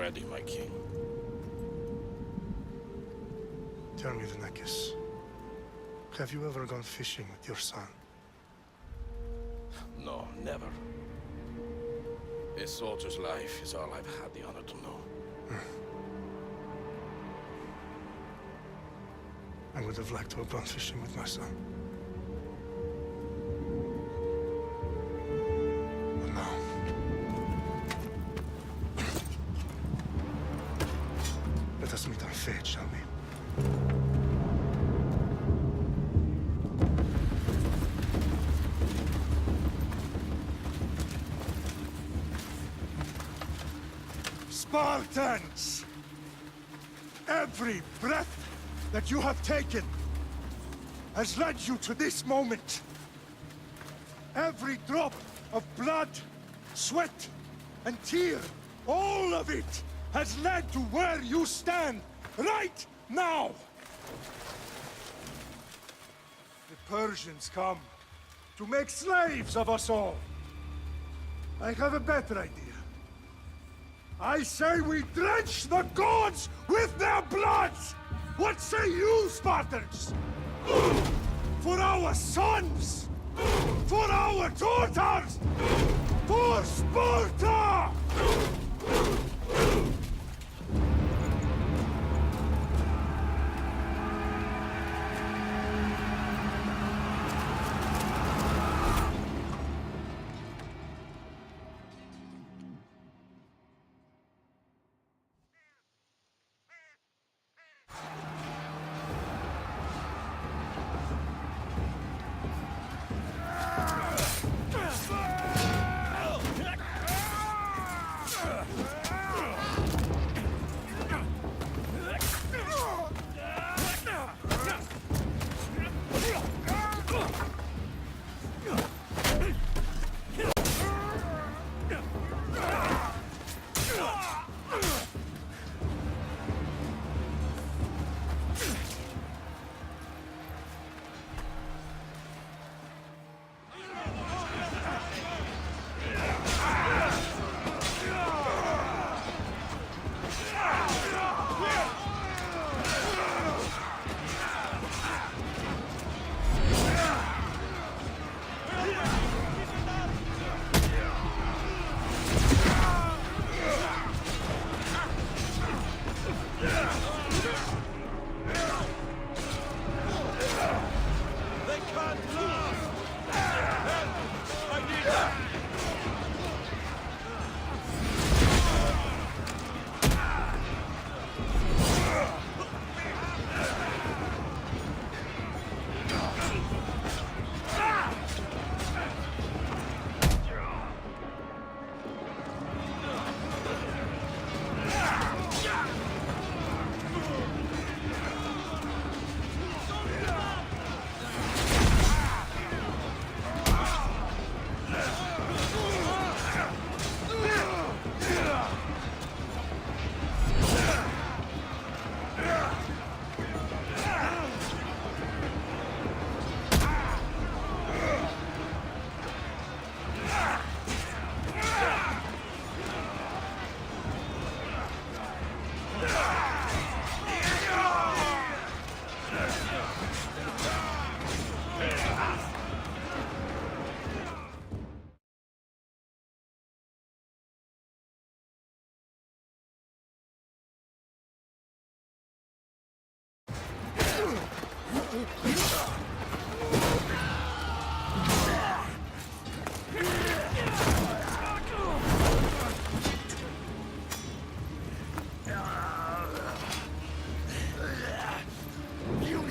ready, my king. Tell me, Venekis, have you ever gone fishing with your son? No, never. A soldier's life is all I've had the honor to know. I would have liked to have gone fishing with my son. But no. Let us meet our fate, shall we? Spartans! Every breath that you have taken has led you to this moment. Every drop of blood, sweat, and tear, all of it has led to where you stand right now. The Persians come to make slaves of us all. I have a better idea. I say we drench the gods with their blood! What say you, Spartans? For our sons! For our daughters! For Sparta!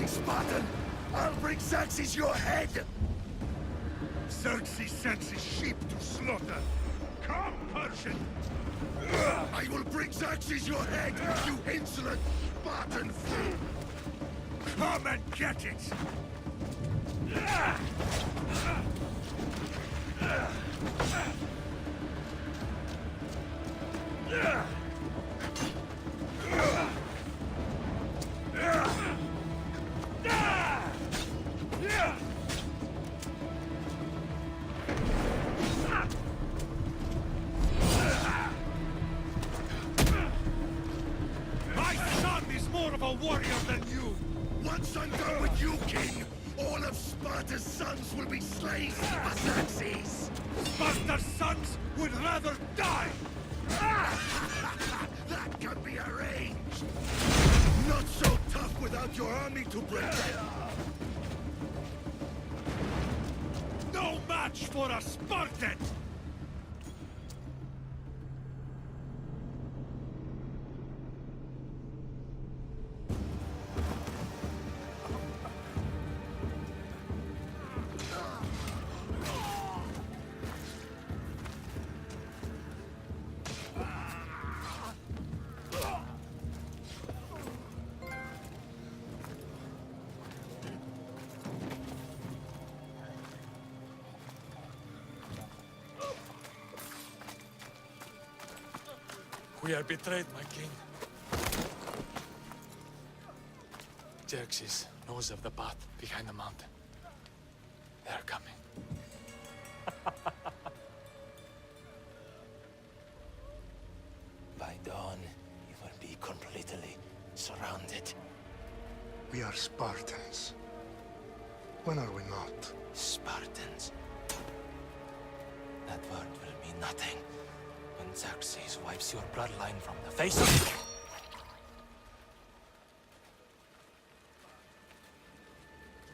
Spartan! I'll bring Xerxes your head! Xerxes sends his sheep to slaughter. Come, Persian! I will bring Xerxes your head, you insolent Spartan fool! Come and get it! more of a warrior than you! Once I'm done with you, King, all of Sparta's sons will be slaves of Xerxes! Sparta's sons would rather die! That can be arranged! Not so tough without your army to protect! No match for a Spartan! We are betrayed, my king. Xerxes knows of the path behind the mountain. They are coming. By dawn, you will be completely surrounded. We are Spartans. When are we not? Spartans. That word will mean nothing when Xerxes wipes your bloodline from the face of...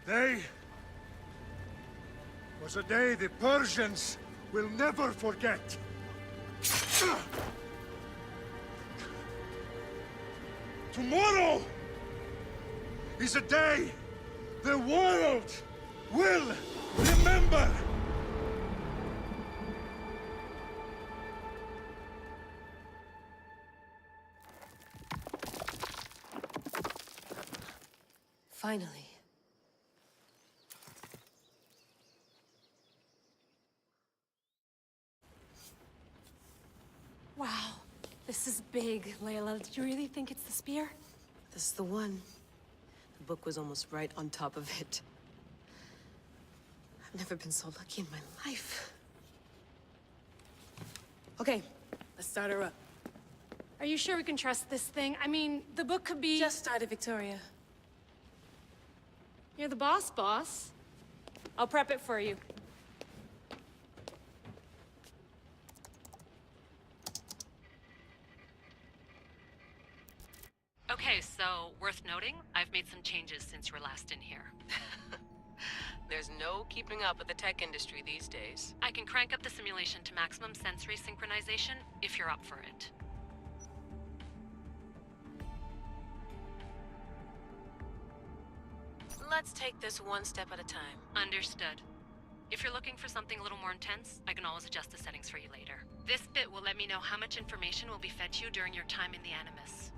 Today was a day the Persians will never forget. Tomorrow is a day the world will remember. Finally. Wow, this is big, Layla. Did you really think it's the spear? This is the one. The book was almost right on top of it. I've never been so lucky in my life. Okay, let's start her up. Are you sure we can trust this thing? I mean, the book could be... Just started, Victoria. You're the boss. I'll prep it for you. Okay, so worth noting, I've made some changes since you were last in here. There's no keeping up with the tech industry these days. I can crank up the simulation to maximum sensory synchronization if you're up for it. Let's take this one step at a time. Understood. If you're looking for something a little more intense, I can always adjust the settings for you later. This bit will let me know how much information will be fed to you during your time in the Animus.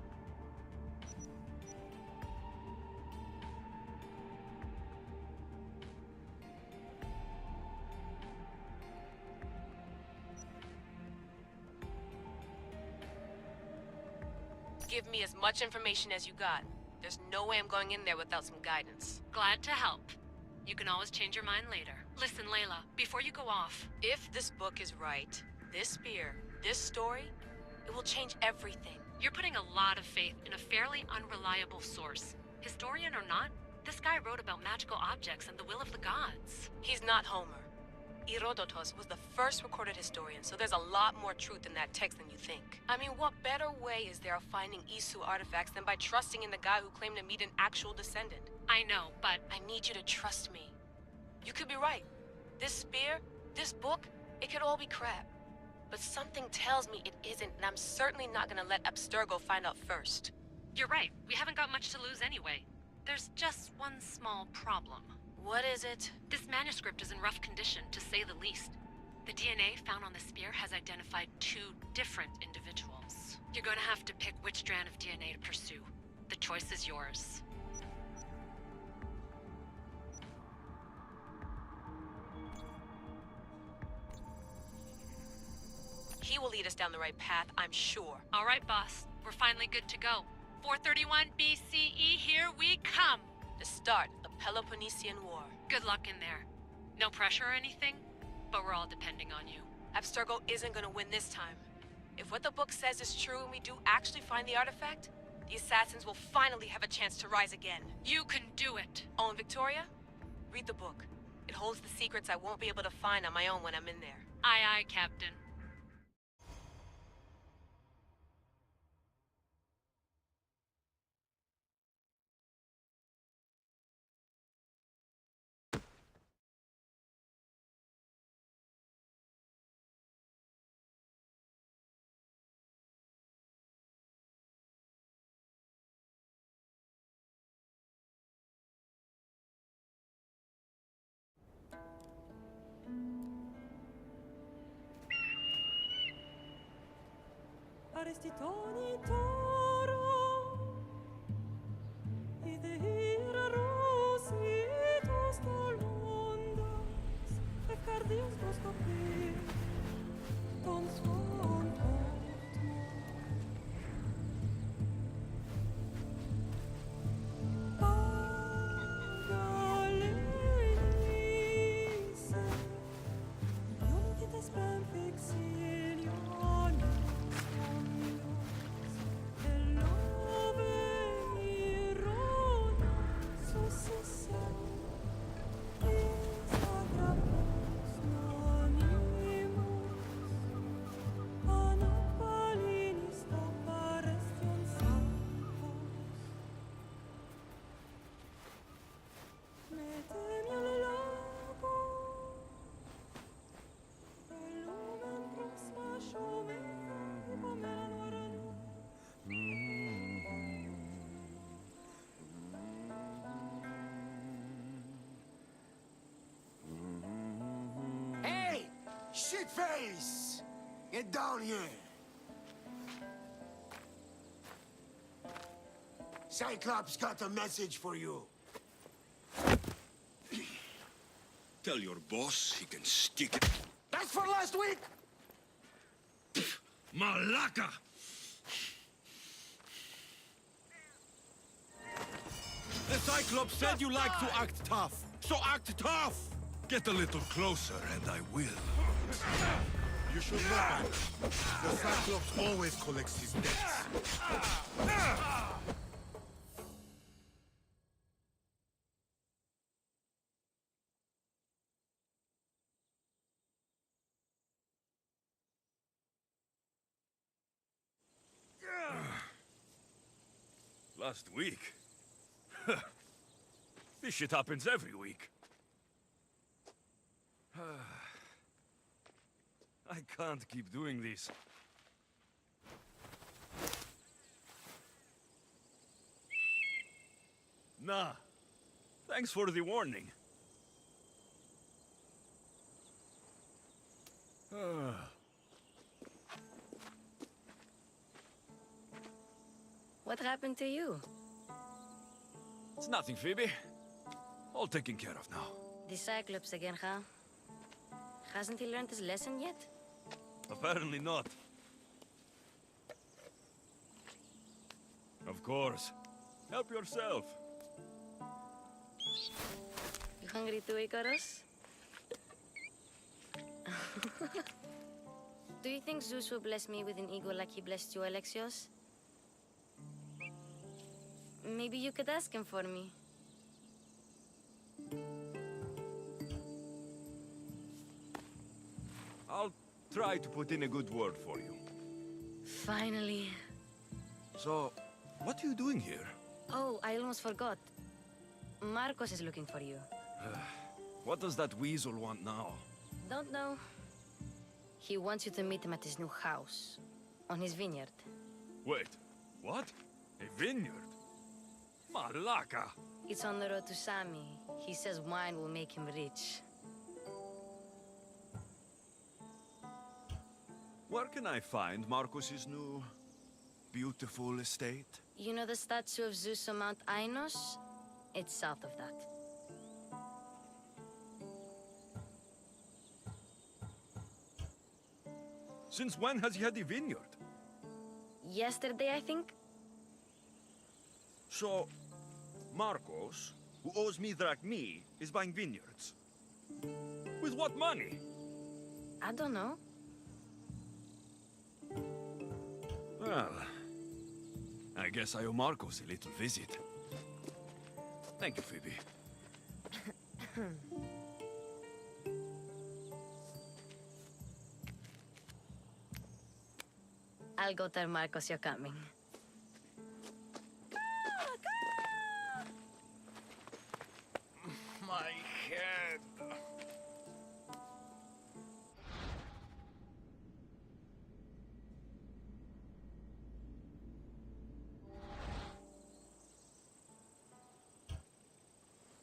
Give me as much information as you got. There's no way I'm going in there without some guidance. Glad to help. You can always change your mind later. Listen, Layla, before you go off... If this book is right, this spear, this story, it will change everything. You're putting a lot of faith in a fairly unreliable source. Historian or not, this guy wrote about magical objects and the will of the gods. He's not Homer. Herodotus was the first recorded historian, so there's a lot more truth in that text than you think. I mean, what better way is there of finding Isu artifacts than by trusting in the guy who claimed to meet an actual descendant? I know, but... I need you to trust me. You could be right. This spear, this book, it could all be crap. But something tells me it isn't, and I'm certainly not gonna let Abstergo find out first. You're right. We haven't got much to lose anyway. There's just one small problem. What is it? This manuscript is in rough condition, to say the least. The DNA found on the spear has identified 2 different individuals. You're going to have to pick which strand of DNA to pursue. The choice is yours. He will lead us down the right path, I'm sure. All right, boss. We're finally good to go. 431 BCE, here we come! The start of Peloponnesian War. Good luck in there. No pressure or anything, but we're all depending on you. Abstergo isn't gonna win this time. If what the book says is true and we do actually find the artifact, The assassins will finally have a chance to rise again. You can do it. Oh, and Victoria? Read the book. It holds the secrets I won't be able to find on my own when I'm in there. Aye, aye, Captain. Arestitoni toro, ide ira rositos tolondas, efcardios gostopi, ton svon portmo. Pagalenice, iuntites pem vexilionis, Shitface! Get down here! Cyclops got a message for you. Tell your boss he can stick it. That's for last week! Malaka! The Cyclops said you like to act tough, so act tough! Get a little closer and I will. You should know. The Cyclops always collects his debts. Last week? This shit happens every week. I can't keep doing this. Nah. Thanks for the warning. What happened to you? It's nothing, Phoebe. All taken care of now. The Cyclops again, huh? Hasn't he learned his lesson yet? Apparently not. Of course. Help yourself. You hungry too, Icarus? Do you think Zeus will bless me with an ego like he blessed you, Alexios? Maybe you could ask him for me. I'll try to put in a good word for you. Finally. So, what are you doing here? Oh, I almost forgot. Marcos is looking for you. What does that weasel want now? Don't know. He wants you to meet him at his new house. On his vineyard. Wait, what? A vineyard? Malaka! It's on the road to Sami. He says wine will make him rich. Where can I find Marcos's new, beautiful estate? You know the statue of Zeus on Mount Ainos? It's south of that. Since when has he had a vineyard? Yesterday, I think? So, Marcos, who owes me drachmae, is buying vineyards. With what money? I don't know. Well, I guess I owe Marcos a little visit. Thank you, Phoebe. I'll go tell Marcos you're coming. My head.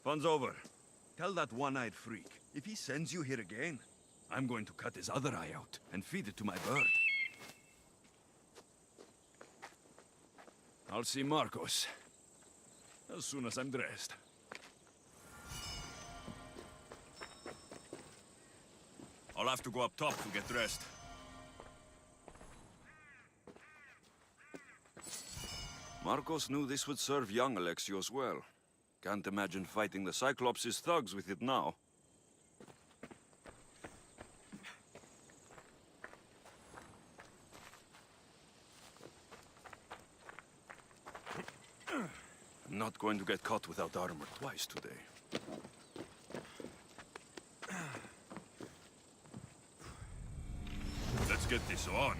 Fun's over. Tell that one-eyed freak, if he sends you here again, I'm going to cut his other eye out and feed it to my bird. I'll see Marcos as soon as I'm dressed. I'll have to go up top to get dressed. Marcos knew this would serve young Alexios well. Can't imagine fighting the Cyclops' thugs with it now. I'm not going to get caught without armor twice today. Let's get this on.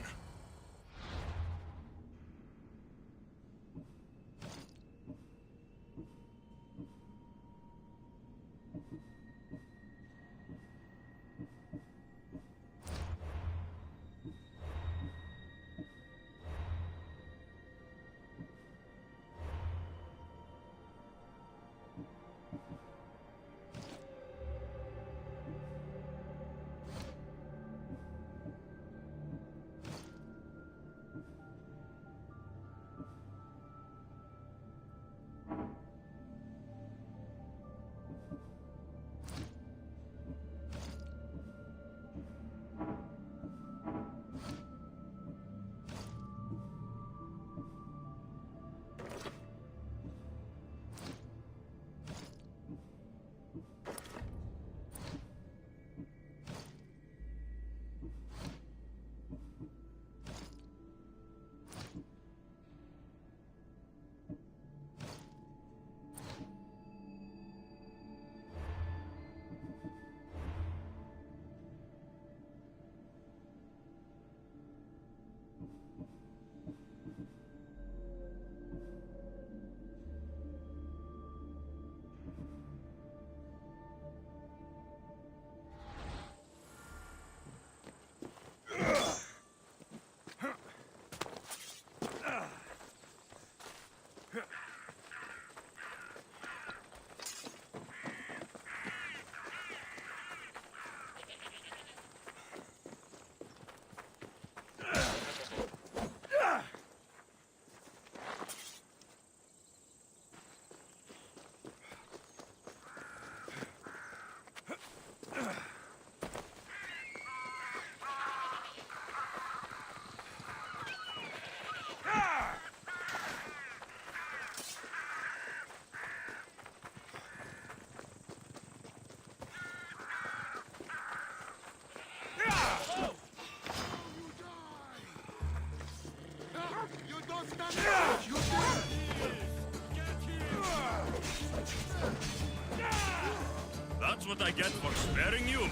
That's what I get for sparing you.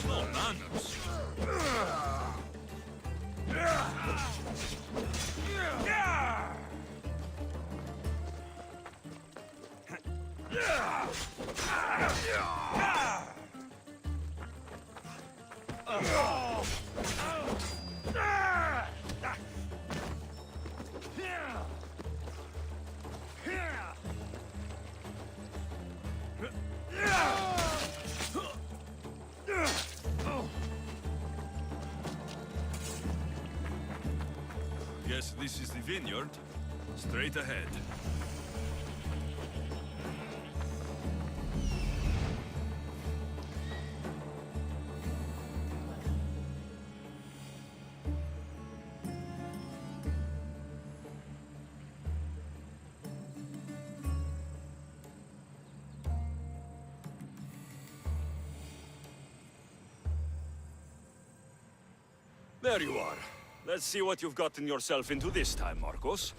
No manners. Guess this is the vineyard. Straight ahead. There you are. Let's see what you've gotten yourself into this time, Marcos.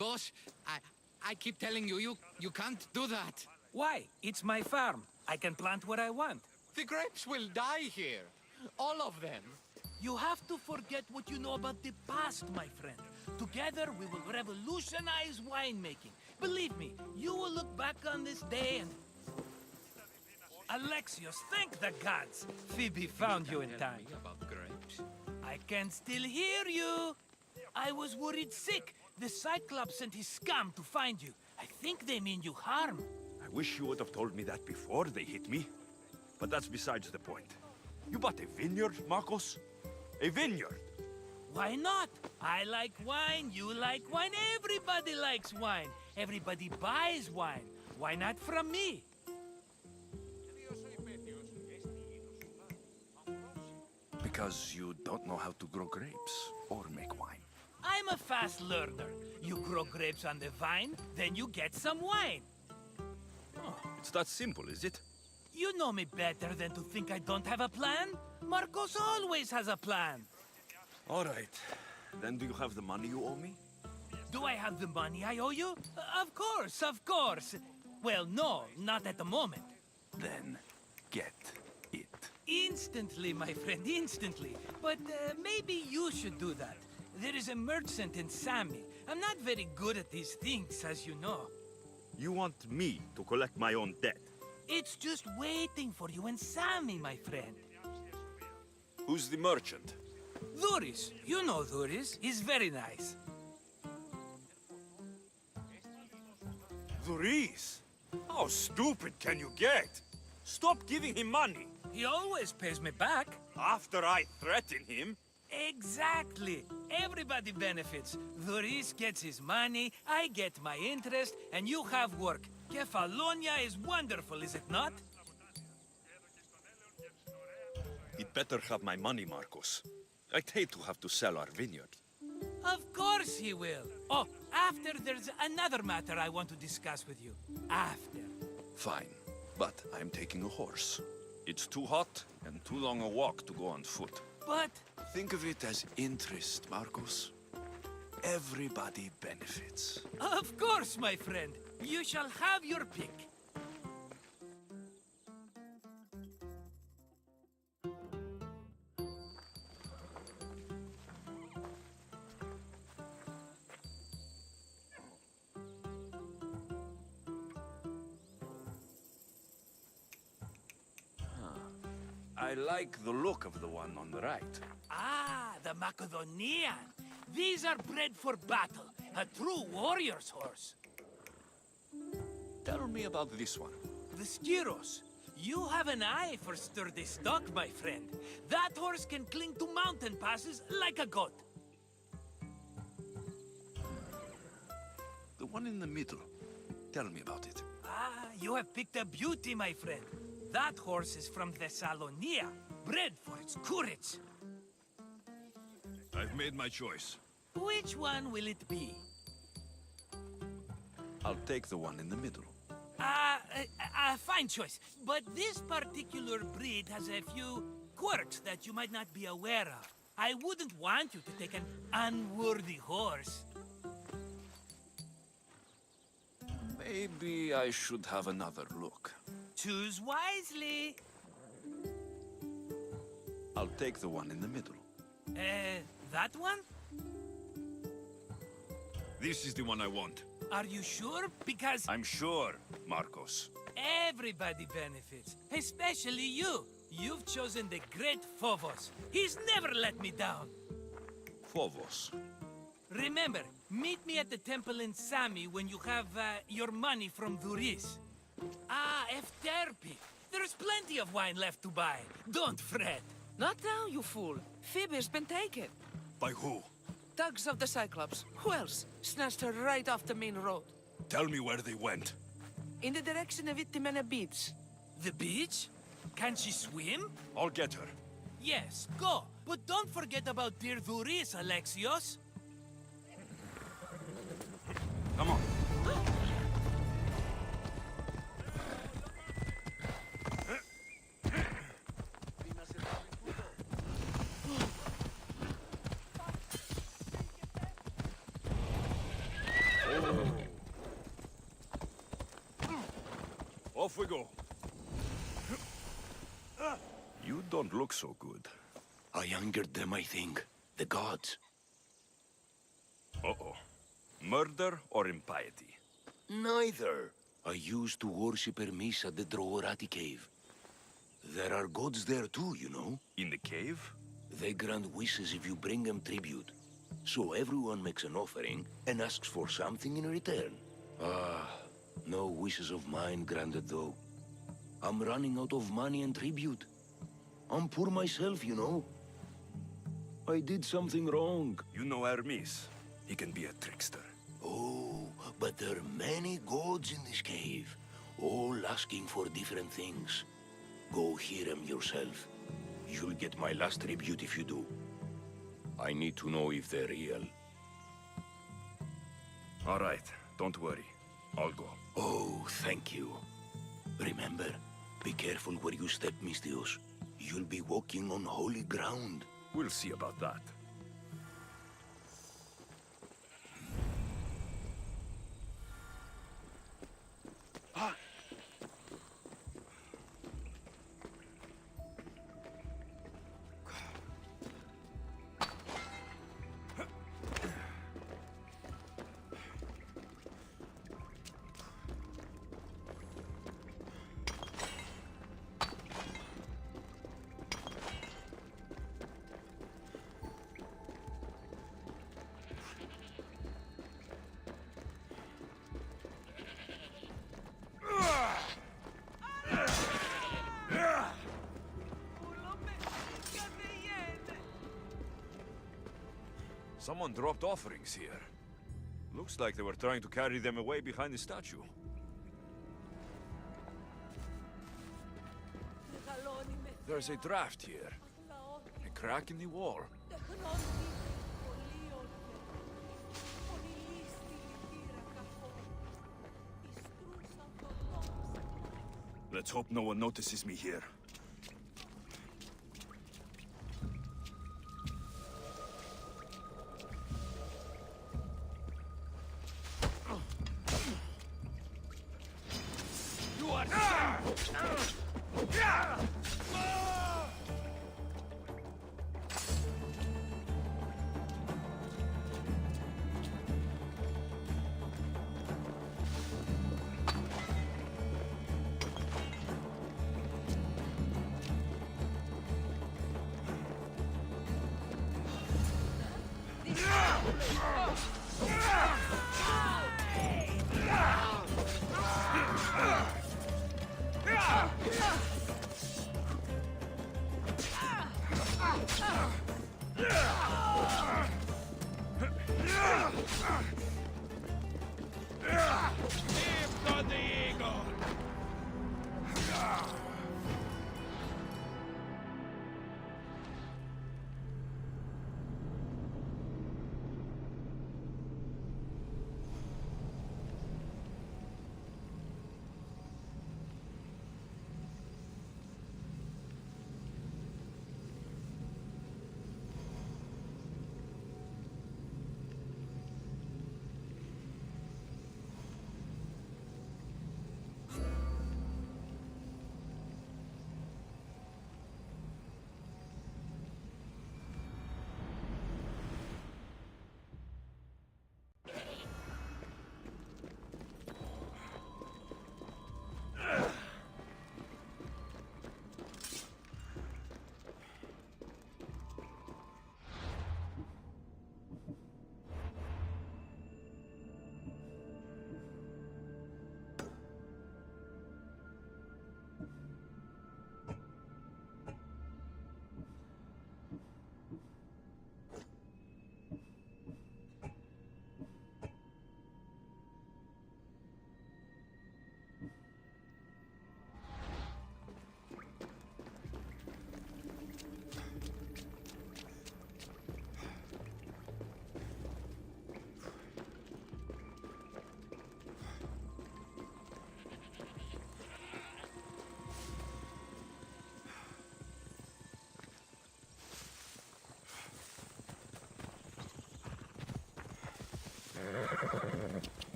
Boss, I keep telling you, you can't do that. Why? It's my farm. I can plant what I want. The grapes will die here. All of them. You have to forget what you know about the past, my friend. Together, we will revolutionize winemaking. Believe me, you will look back on this day and... Alexios, thank the gods! Phoebe found you in time. About grapes. I can still hear you. I was worried sick. The Cyclops sent his scum to find you. I think they mean you harm. I wish you would have told me that before they hit me. But that's besides the point. You bought a vineyard, Marcos? A vineyard? Why not? I like wine, you like wine, everybody likes wine. Everybody buys wine. Why not from me? Because you don't know how to grow grapes or make wine. I'm a fast learner. You grow grapes on the vine, then you get some wine. Oh, it's that simple, is it? You know me better than to think I don't have a plan. Marcos always has a plan. All right. Then do you have the money you owe me? Do I have the money I owe you? Of course, of course. Well, no, not at the moment. Then get it. Instantly, my friend, instantly. But maybe you should do that. There is a merchant in Sami. I'm not very good at these things, as you know. You want me to collect my own debt? It's just waiting for you in Sami, my friend. Who's the merchant? Duris. You know Duris. He's very nice. Duris? How stupid can you get? Stop giving him money. He always pays me back. After I threaten him? Exactly. Everybody benefits. Duris gets his money, I get my interest, and you have work. Kefalonia is wonderful, is it not? He'd better have my money, Marcos. I'd hate to have to sell our vineyard. Of course he will. Oh, after there's another matter I want to discuss with you. After. Fine, but I'm taking a horse. It's too hot and too long a walk to go on foot. But... Think of it as interest, Marcos. Everybody benefits. Of course, my friend. You shall have your pick. I like the look of the one on the right. Ah, the Macedonian. These are bred for battle. A true warrior's horse. Tell me about this one. The Skiros. You have an eye for sturdy stock, my friend. That horse can cling to mountain passes like a goat. The one in the middle. Tell me about it. Ah, you have picked a beauty, my friend. That horse is from Thessalonia, bred for its courage. I've made my choice. Which one will it be? I'll take the one in the middle. Fine choice. But this particular breed has a few quirks that you might not be aware of. I wouldn't want you to take an unworthy horse. Maybe I should have another look. Choose wisely. I'll take the one in the middle. That one? This is the one I want. Are you sure? Because... I'm sure, Marcos. Everybody benefits, especially you. You've chosen the great Phobos. He's never let me down. Phobos. Remember, meet me at the temple in Sami when you have your money from Duris. Ah, Efterpi. There's plenty of wine left to buy. Don't fret. Not now, you fool. Phoebe's been taken. By who? Thugs of the Cyclops. Who else? Snatched her right off the main road. Tell me where they went. In the direction of Itimena Beach. The beach? Can she swim? I'll get her. Yes, go. But don't forget about dear Duris, Alexios. Come on. Off we go. You don't look so good. I angered them, I think. The gods. Uh-oh. Murder or impiety? Neither. I used to worship Hermes at the Droorati cave. There are gods there too, you know. In the cave? They grant wishes if you bring them tribute. So everyone makes an offering and asks for something in return. No wishes of mine granted though. I'm running out of money and tribute. I'm poor myself, you know. I did something wrong. You know Hermes. He can be a trickster. Oh, but there are many gods in this cave, all asking for different things. Go hear them yourself. You'll get my last tribute if you do. I need to know if they're real. All right, don't worry. I'll go. Oh, thank you. Remember, be careful where you step, Misthios. You'll be walking on holy ground. We'll see about that. Someone dropped offerings here. Looks like they were trying to carry them away behind the statue. There's a draft here. A crack in the wall. Let's hope no one notices me here.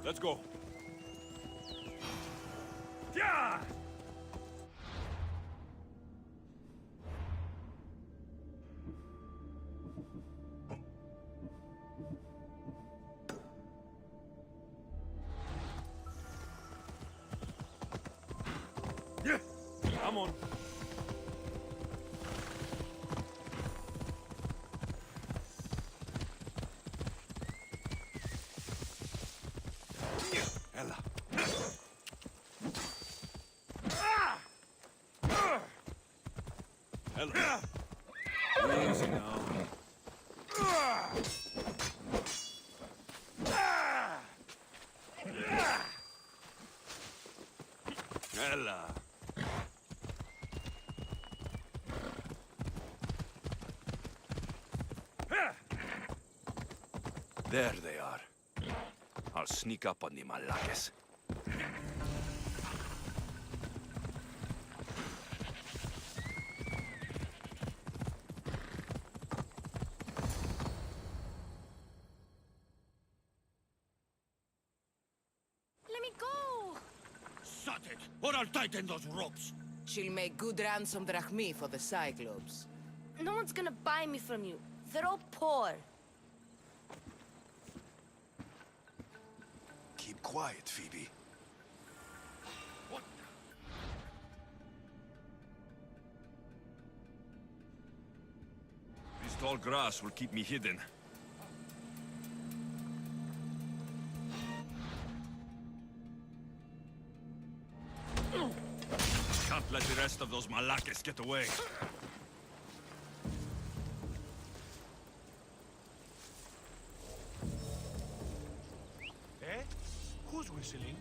Let's go. Yeah! Yeah, come on. Ella. Ella. Easy now. Ella. There they are. I'll sneak up on the Malakes. Let me go! Shut it, or I'll tighten those ropes. She'll make good ransom drachmi for the Cyclops. No one's gonna buy me from you. They're all poor. Keep quiet, Phoebe. What? This tall grass will keep me hidden. Can't let the rest of those Malakes get away. Eh? Who's whistling?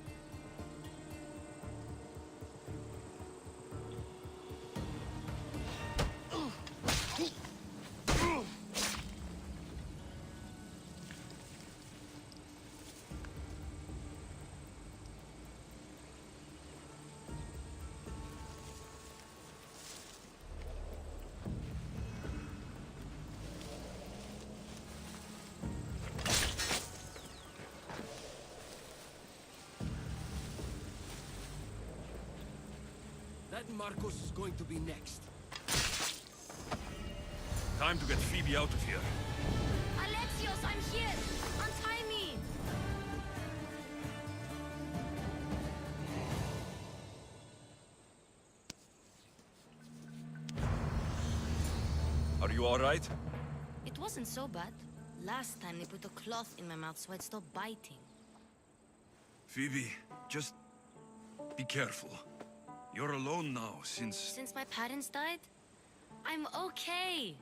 That Marcos is going to be next. Time to get Phoebe out of here. Alexios, I'm here! Untie me! Are you all right? It wasn't so bad. Last time they put a cloth in my mouth so I'd stop biting. Phoebe, just be careful. You're alone now since... Since my parents died, I'm okay.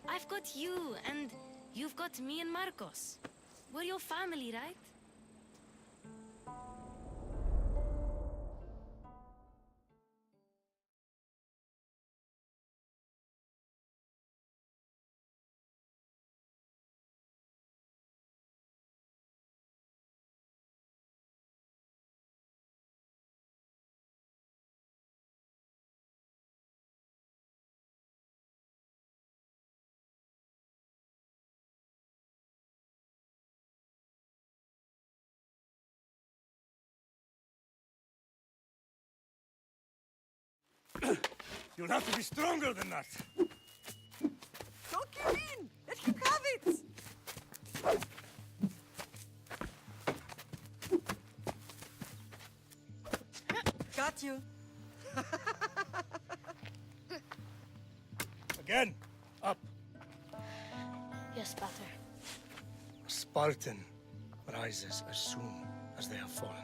I've got you, and you've got me and Marcos. We're your family, right? You'll have to be stronger than that. Don't give in! Let him have it! Got you. Again, up. Yes, Pater. A Spartan rises as soon as they have fallen.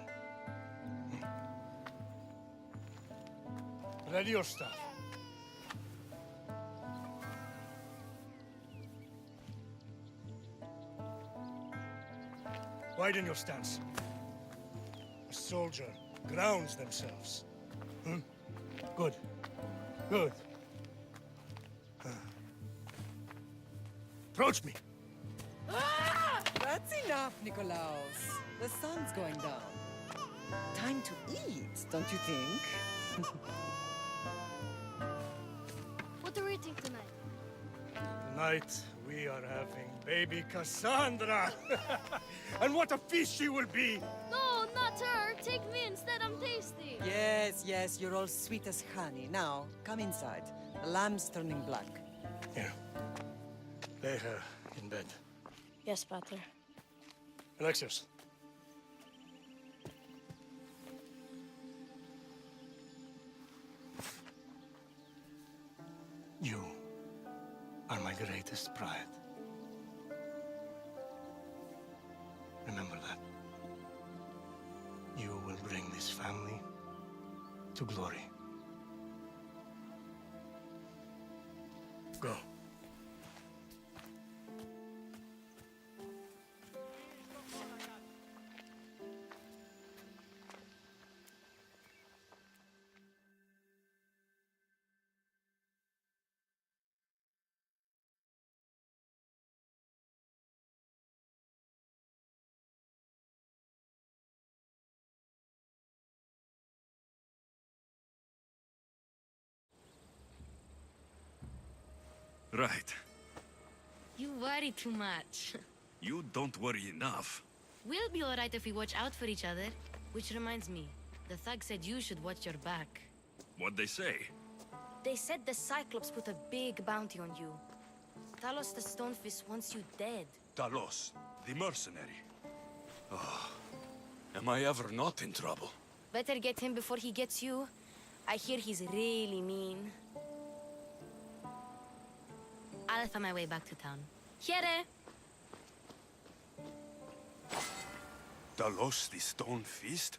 Ready your staff. Widen your stance. A soldier grounds themselves. Good. Good. Approach me. That's enough, Nikolaos. The sun's going down. Time to eat, don't you think? What are we eating tonight? Tonight, we are having baby Cassandra. And what a feast she will be! No! Pater, take me instead. I'm tasty. Yes, yes, you're all sweet as honey. Now, come inside. The lamb's turning black. Here. Lay her in bed. Yes, Pater. Alexios. You are my greatest pride. Remember that. You will bring this family to glory. Go. Right. You worry too much. You don't worry enough. We'll be alright if we watch out for each other. Which reminds me, the thug said you should watch your back. What'd they say? They said the Cyclops put a big bounty on you. Talos the Stonefist wants you dead. Talos, the mercenary. Oh, am I ever not in trouble? Better get him before he gets you. I hear he's really mean. I'll find my way back to town. Here! Talos, the Stone Fist?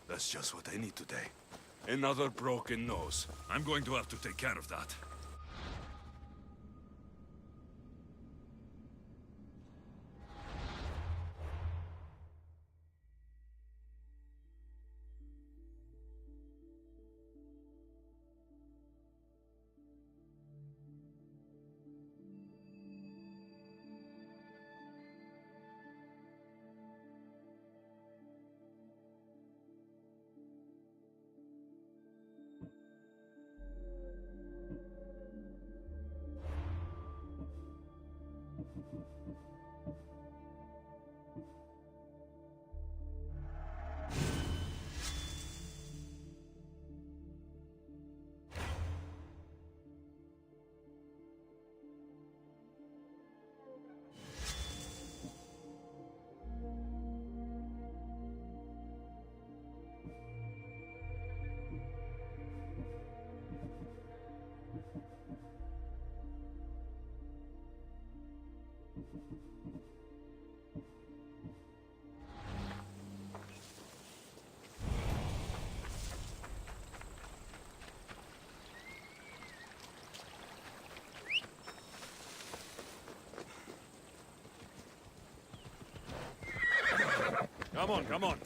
That's just what I need today. Another broken nose. I'm going to have to take care of that. Come on, come on.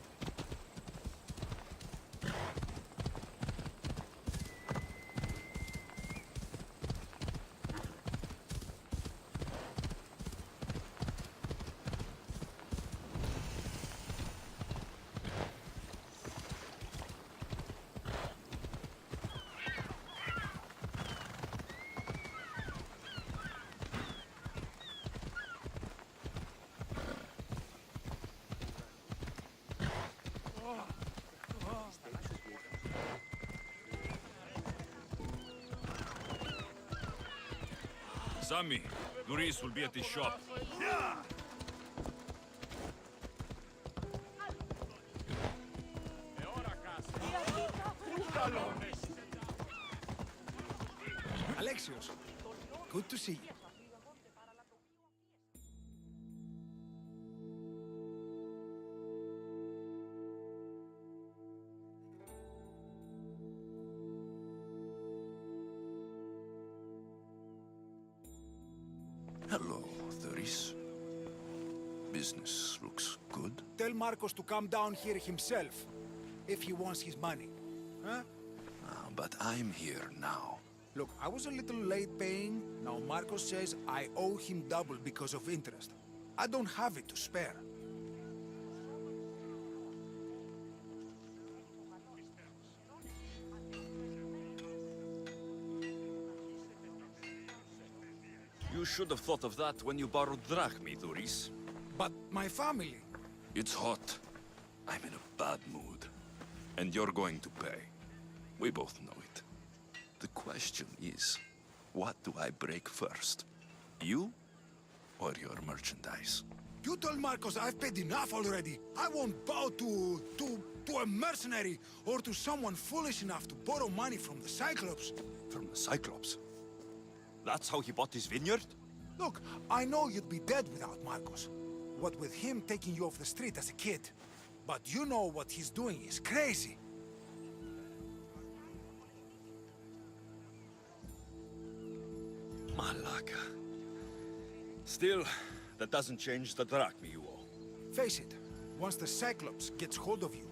Sammy, Doris will be at his shop. Yeah! Alexios, good to see you. Hello, Doris. Business looks good. Tell Marcos to come down here himself, if he wants his money. Huh? But I'm here now. Look, I was a little late paying. Now Marcos says I owe him double because of interest. I don't have it to spare. You should have thought of that when you borrowed drachmi, Doris. But my family... It's hot. I'm in a bad mood. And you're going to pay. We both know it. The question is, what do I break first? You or your merchandise? You told Marcos I've paid enough already. I won't bow to a mercenary or to someone foolish enough to borrow money from the Cyclops. From the Cyclops? That's how he bought his vineyard? Look, I know you'd be dead without Marcos. What with him taking you off the street as a kid. But you know what he's doing is crazy. Malaka. Still, that doesn't change the drachma you owe. Face it, once the Cyclops gets hold of you,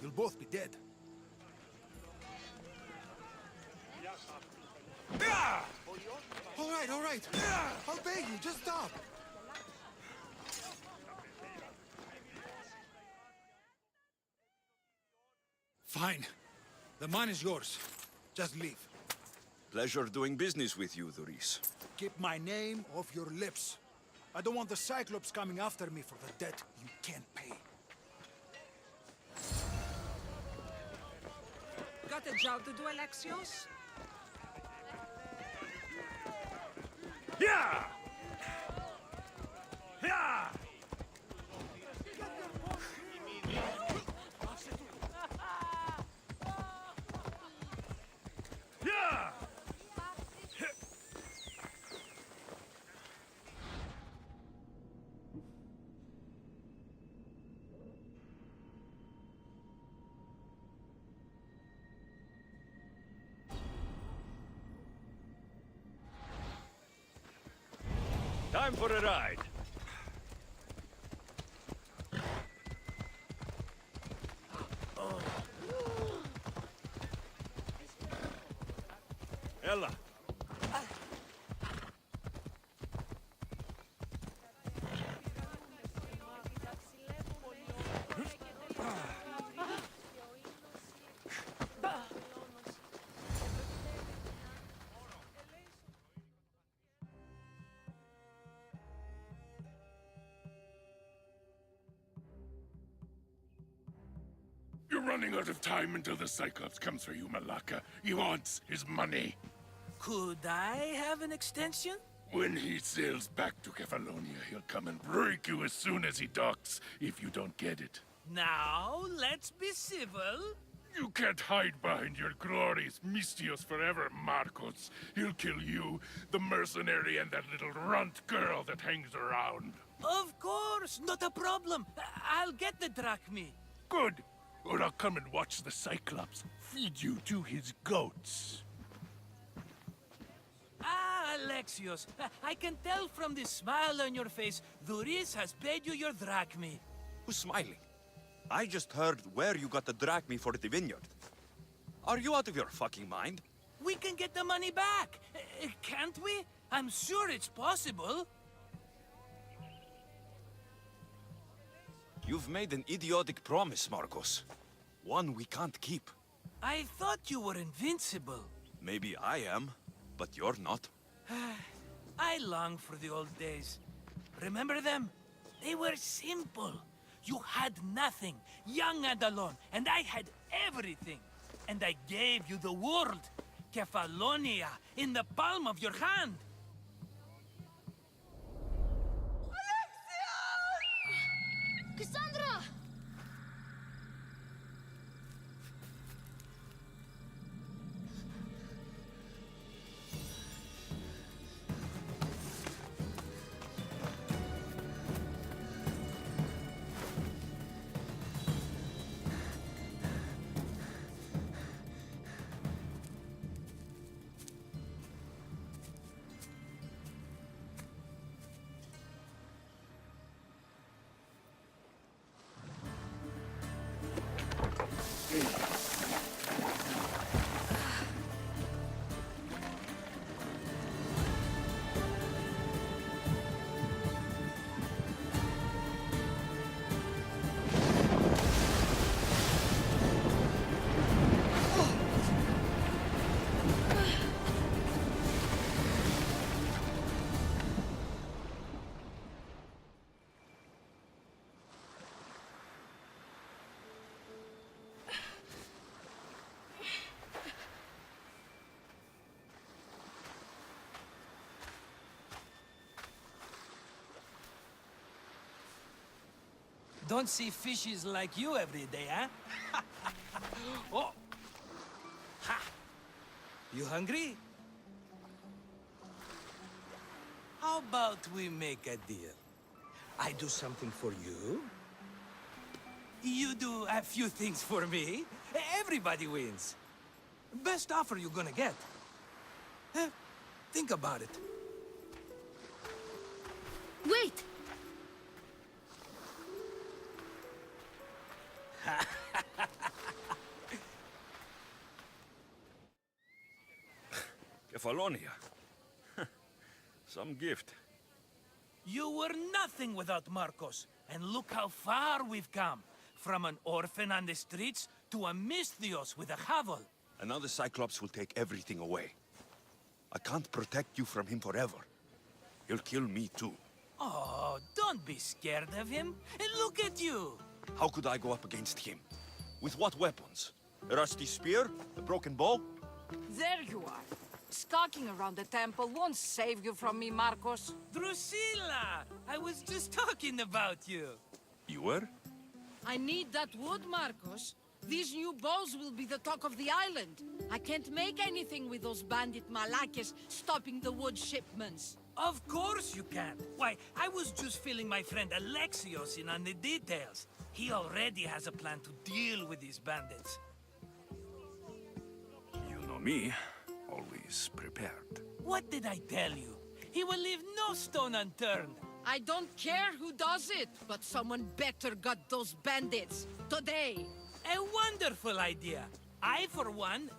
you'll both be dead. All right. I'll beg you, just stop. Fine. The mine is yours. Just leave. Pleasure doing business with you, Duris. Keep my name off your lips. I don't want the Cyclops coming after me for the debt you can't pay. Got a job to do, Alexios? Yeah! Yeah! Yeah! Time for a ride. Ella. You're running out of time until the Cyclops comes for you, Malaka. He wants his money. Could I have an extension? When he sails back to Kefalonia, he'll come and break you as soon as he docks, if you don't get it. Now, let's be civil. You can't hide behind your glories, Mistios forever, Marcos. He'll kill you, the mercenary, and that little runt girl that hangs around. Of course, not a problem. I'll get the drachma. Good. Or I'll come and watch the Cyclops feed you to his goats. Ah, Alexios, I can tell from the smile on your face, Duris has paid you your drachma. Who's smiling? I just heard where you got the drachma for the vineyard. Are you out of your fucking mind? We can get the money back, can't we? I'm sure it's possible. You've made an idiotic promise, Marcos. One we can't keep. I thought you were invincible. Maybe I am, but you're not. I long for the old days. Remember them? They were simple. You had nothing, young and alone, and I had everything. And I gave you the world, Kefalonia, in the palm of your hand. Cassandra! Don't see fishes like you every day, huh? Oh! Ha! You hungry? How about we make a deal? I do something for you. You do a few things for me. Everybody wins. Best offer you're gonna get. Think about it. Wait! Kefalonia. Some gift. You were nothing without Marcos, and look how far we've come. From an orphan on the streets to a Misthios with a Havel. And now the Cyclops will take everything away. I can't protect you from him forever. He'll kill me too. Oh, don't be scared of him. And look at you. How could I go up against him? With what weapons? A rusty spear? A broken bow? There you are. Skulking around the temple won't save you from me, Marcos. Drusilla! I was just talking about you. You were? I need that wood, Marcos. These new bows will be the talk of the island. I can't make anything with those bandit Malakes stopping the wood shipments. Of course you can. Why, I was just filling my friend Alexios in on the details. He already has a plan to deal with these bandits. You know me. Always prepared. What did I tell you? He will leave no stone unturned. I don't care who does it, but someone better got those bandits. Today. A wonderful idea. I, for one,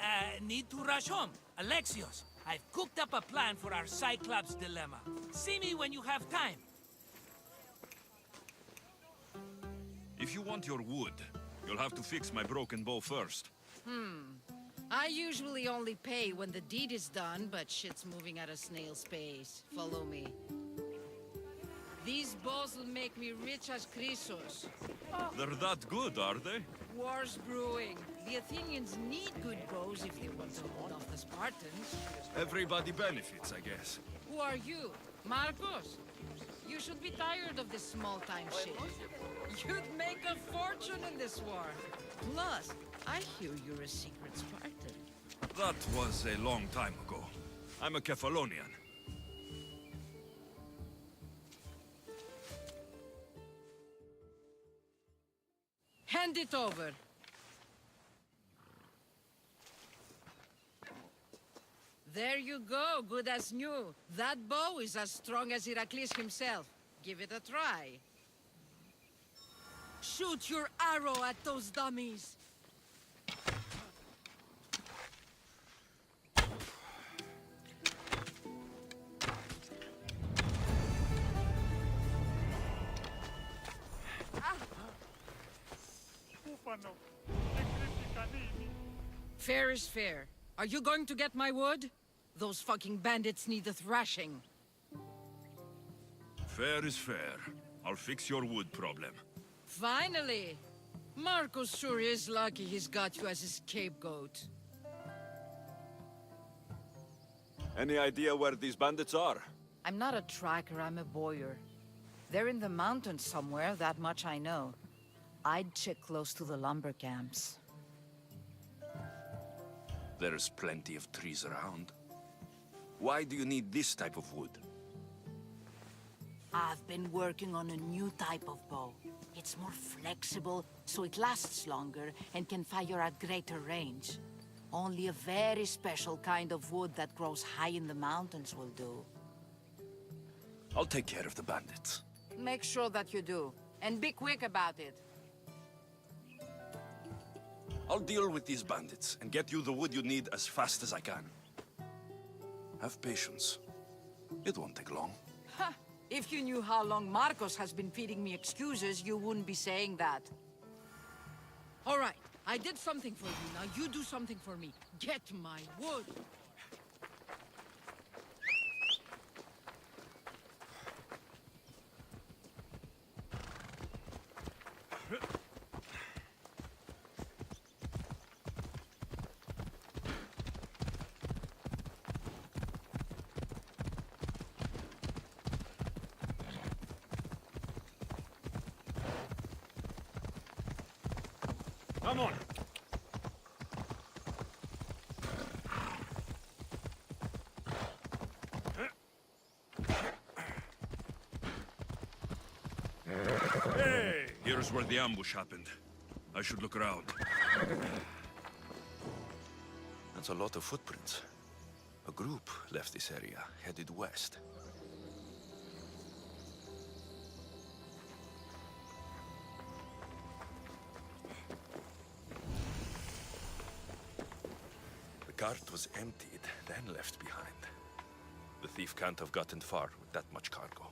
need to rush home. Alexios, I've cooked up a plan for our Cyclops dilemma. See me when you have time. If you want your wood, you'll have to fix my broken bow first. I usually only pay when the deed is done, but shit's moving at a snail's pace. Follow me. These bows will make me rich as Chrysos. They're that good, are they? War's brewing. The Athenians need good bows if they want to hold off the Spartans. Everybody benefits, I guess. Who are you? Marcos? You should be tired of this small-time shit. You'd make a fortune in this war. Plus, I hear you're a secret Spartan. That was a long time ago. I'm a Kefalonian. Hand it over. There you go, good as new. That bow is as strong as Heracles himself. Give it a try. Shoot your arrow at those dummies. Fair is fair. Are you going to get my wood? Those fucking bandits need a thrashing. Fair is fair. I'll fix your wood problem. Finally! Marcos sure is lucky he's got you as his scapegoat. Any idea where these bandits are? I'm not a tracker, I'm a boyer. They're in the mountains somewhere, that much I know. I'd check close to the lumber camps. There's plenty of trees around. Why do you need this type of wood? I've been working on a new type of bow. It's more flexible, so it lasts longer and can fire at greater range. Only a very special kind of wood that grows high in the mountains will do. I'll take care of the bandits. Make sure that you do, and be quick about it. I'll deal with these bandits and get you the wood you need as fast as I can. Have patience. It won't take long. Ha! If you knew how long Marcos has been feeding me excuses, you wouldn't be saying that. All right, I did something for you. Now you do something for me. Get my wood. Come on. Hey! Here's where the ambush happened. I should look around. That's a lot of footprints. A group left this area, headed west. The cart was emptied, then left behind. The thief can't have gotten far with that much cargo.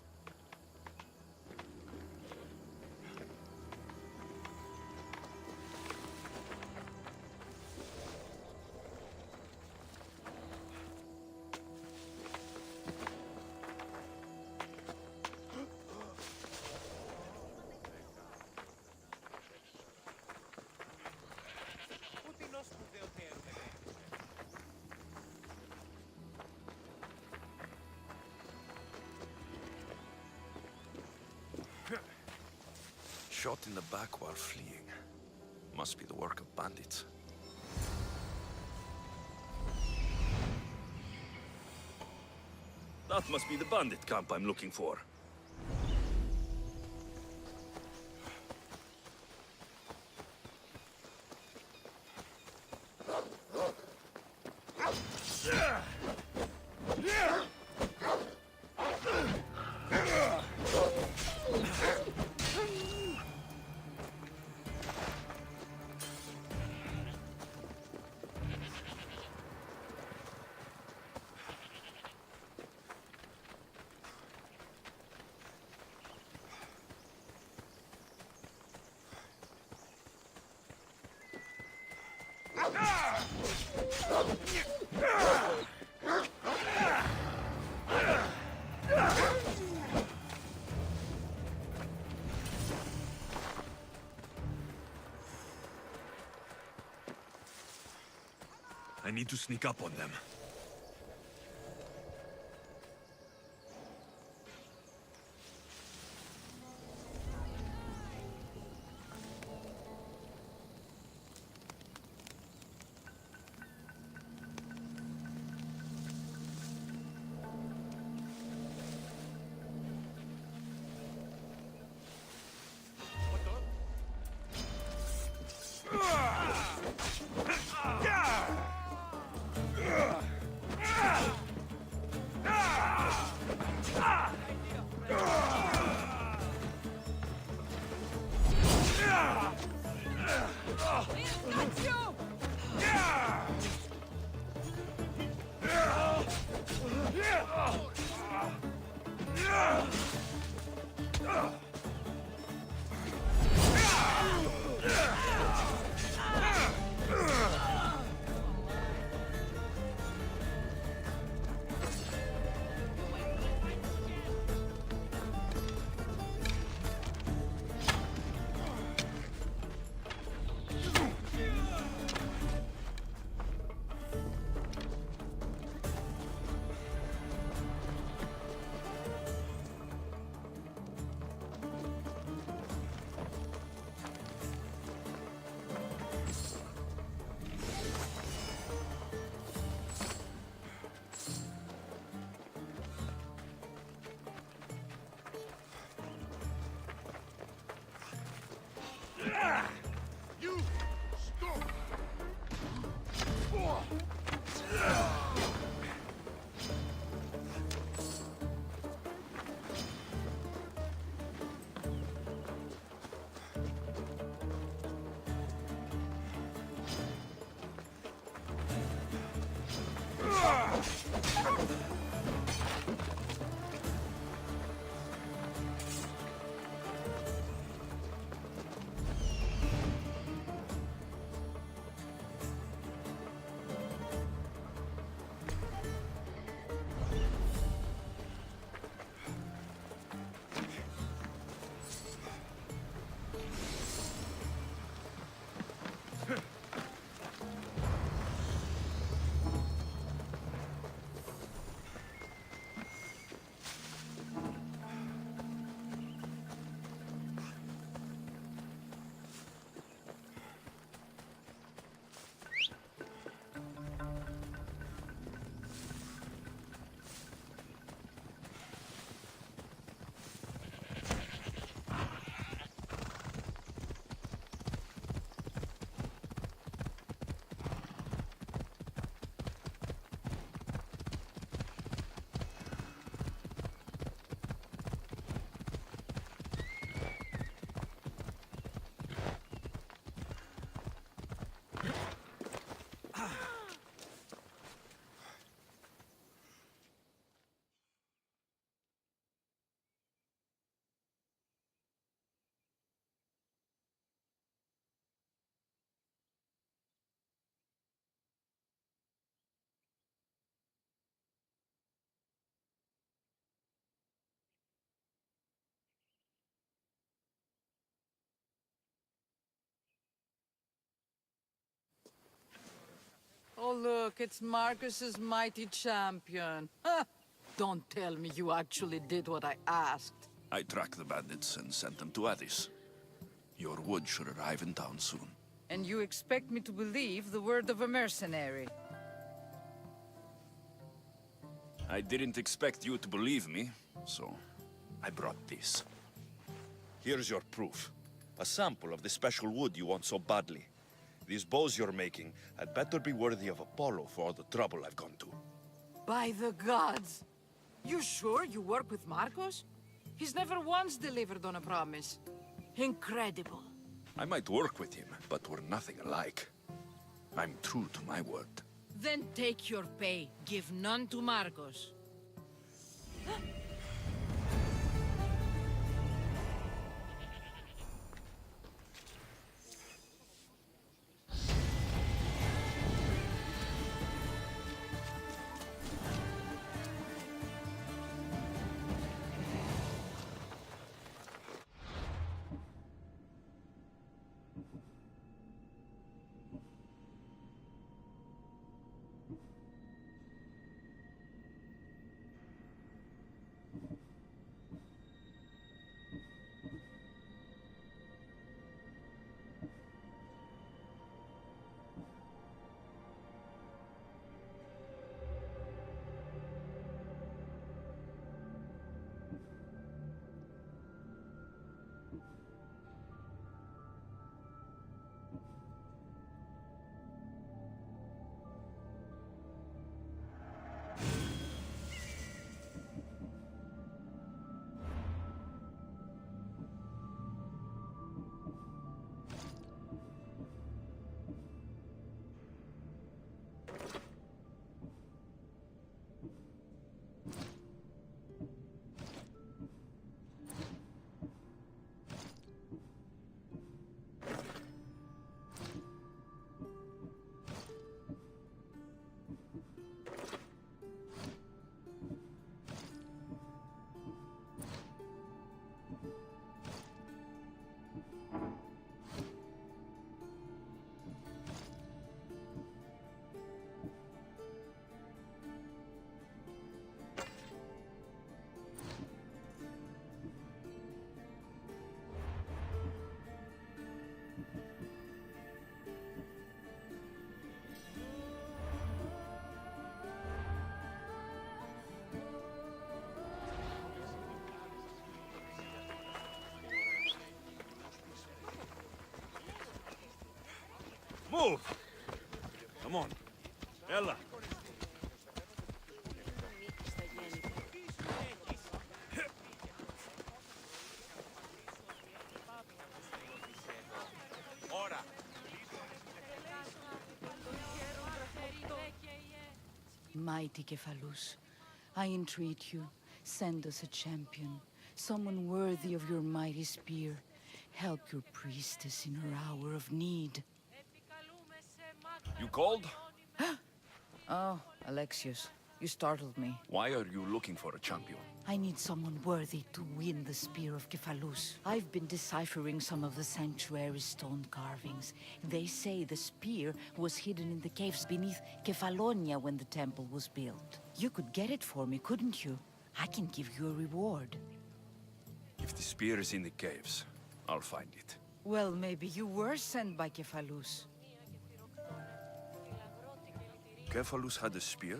Shot in the back while fleeing. Must be the work of bandits. That must be the bandit camp I'm looking for. I need to sneak up on them. Oh, look, it's Marcus's mighty champion. Ha! Don't tell me you actually did what I asked. I tracked the bandits and sent them to Addis. Your wood should arrive in town soon. And you expect me to believe the word of a mercenary? I didn't expect you to believe me, so I brought this. Here's your proof. A sample of the special wood you want so badly. These bows you're making had better be worthy of Apollo for all the trouble I've gone to. By the gods! You sure you work with Marcos? He's never once delivered on a promise. Incredible. I might work with him, but we're nothing alike. I'm true to my word. Then take your pay. Give none to Marcos. Move! Come on. Ella. Mighty Cephalus, I entreat you, send us a champion, someone worthy of your mighty spear. Help your priestess in her hour of need. You called? Oh, Alexios, you startled me. Why are you looking for a champion? I need someone worthy to win the Spear of Cephalus. I've been deciphering some of the sanctuary's stone carvings. They say the spear was hidden in the caves beneath Kefalonia when the temple was built. You could get it for me, couldn't you? I can give you a reward. If the spear is in the caves, I'll find it. Well, maybe you were sent by Cephalus. Cephalus had a spear?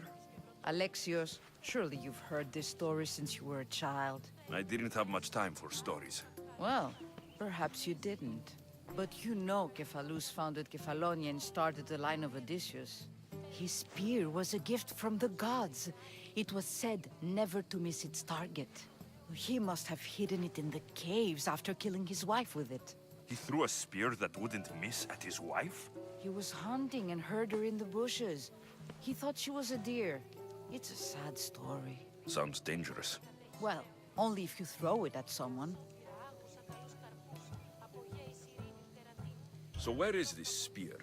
Alexios, surely you've heard this story since you were a child. I didn't have much time for stories. Well, perhaps you didn't. But you know Cephalus founded Kefalonia and started the line of Odysseus. His spear was a gift from the gods. It was said never to miss its target. He must have hidden it in the caves after killing his wife with it. He threw a spear that wouldn't miss at his wife? He was hunting and heard her in the bushes. He thought she was a deer. It's a sad story. Sounds dangerous. Well, only if you throw it at someone. So where is this spear?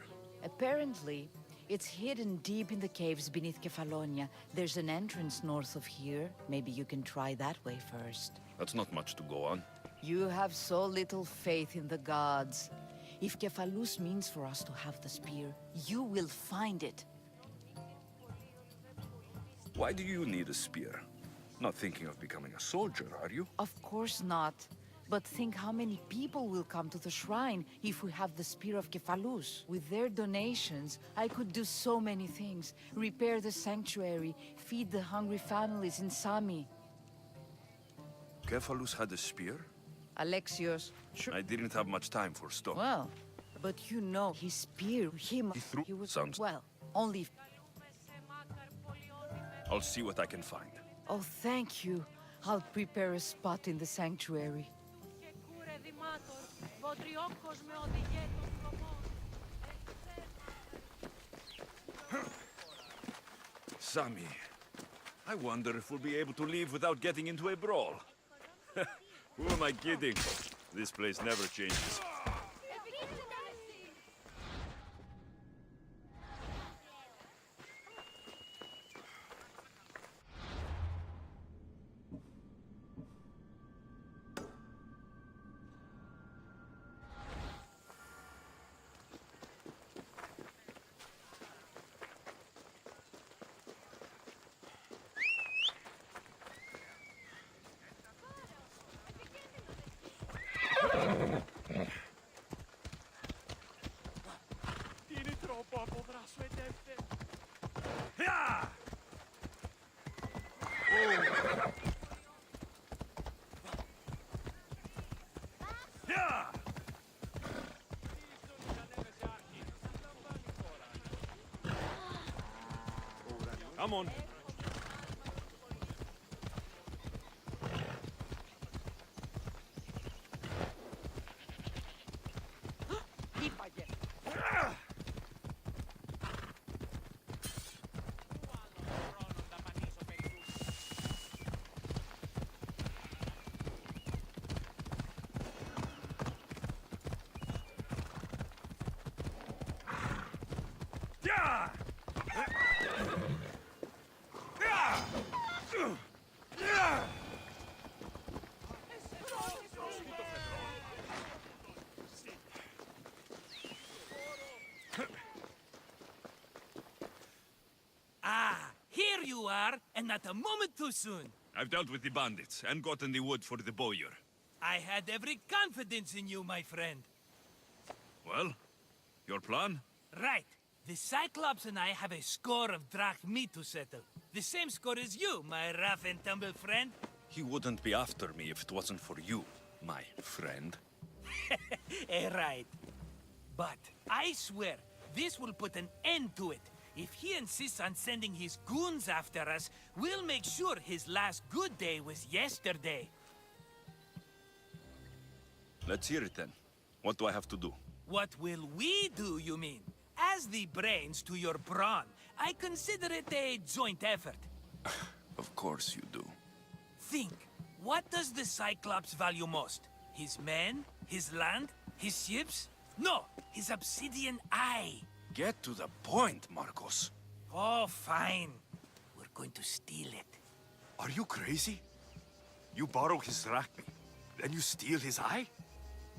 Apparently, it's hidden deep in the caves beneath Kefalonia. There's an entrance north of here. Maybe you can try that way first. That's not much to go on. You have so little faith in the gods. If Cephalus means for us to have the spear, you will find it. Why do you need a spear? Not thinking of becoming a soldier, are you? Of course not. But think how many people will come to the shrine if we have the Spear of Kephalus. With their donations, I could do so many things. Repair the sanctuary, feed the hungry families in Sami. Kephalus had a spear? Alexios, I didn't have much time for stone. well, but you know, his spear, he was, Sounds- well, only... I'll see what I can find. Oh, thank you. I'll prepare a spot in the sanctuary. Sami, I wonder if we'll be able to leave without getting into a brawl. Who am I kidding? This place never changes. Come on. Here you are, and not a moment too soon. I've dealt with the bandits and gotten the wood for the bowyer. I had every confidence in you, my friend. Well, your plan? Right. The Cyclops and I have a score of drachmi to settle. The same score as you, my rough and tumble friend. He wouldn't be after me if it wasn't for you, my friend. Right. But I swear, this will put an end to it. If he insists on sending his goons after us, we'll make sure his last good day was yesterday. Let's hear it then. What do I have to do? What will we do, you mean? As the brains to your brawn, I consider it a joint effort. Of course you do. Think, what does the Cyclops value most? His men? His land? His ships? No, his obsidian eye. Get to the point, Marcos. Oh, fine. We're going to steal it. Are you crazy? You borrow his drachmi, then you steal his eye?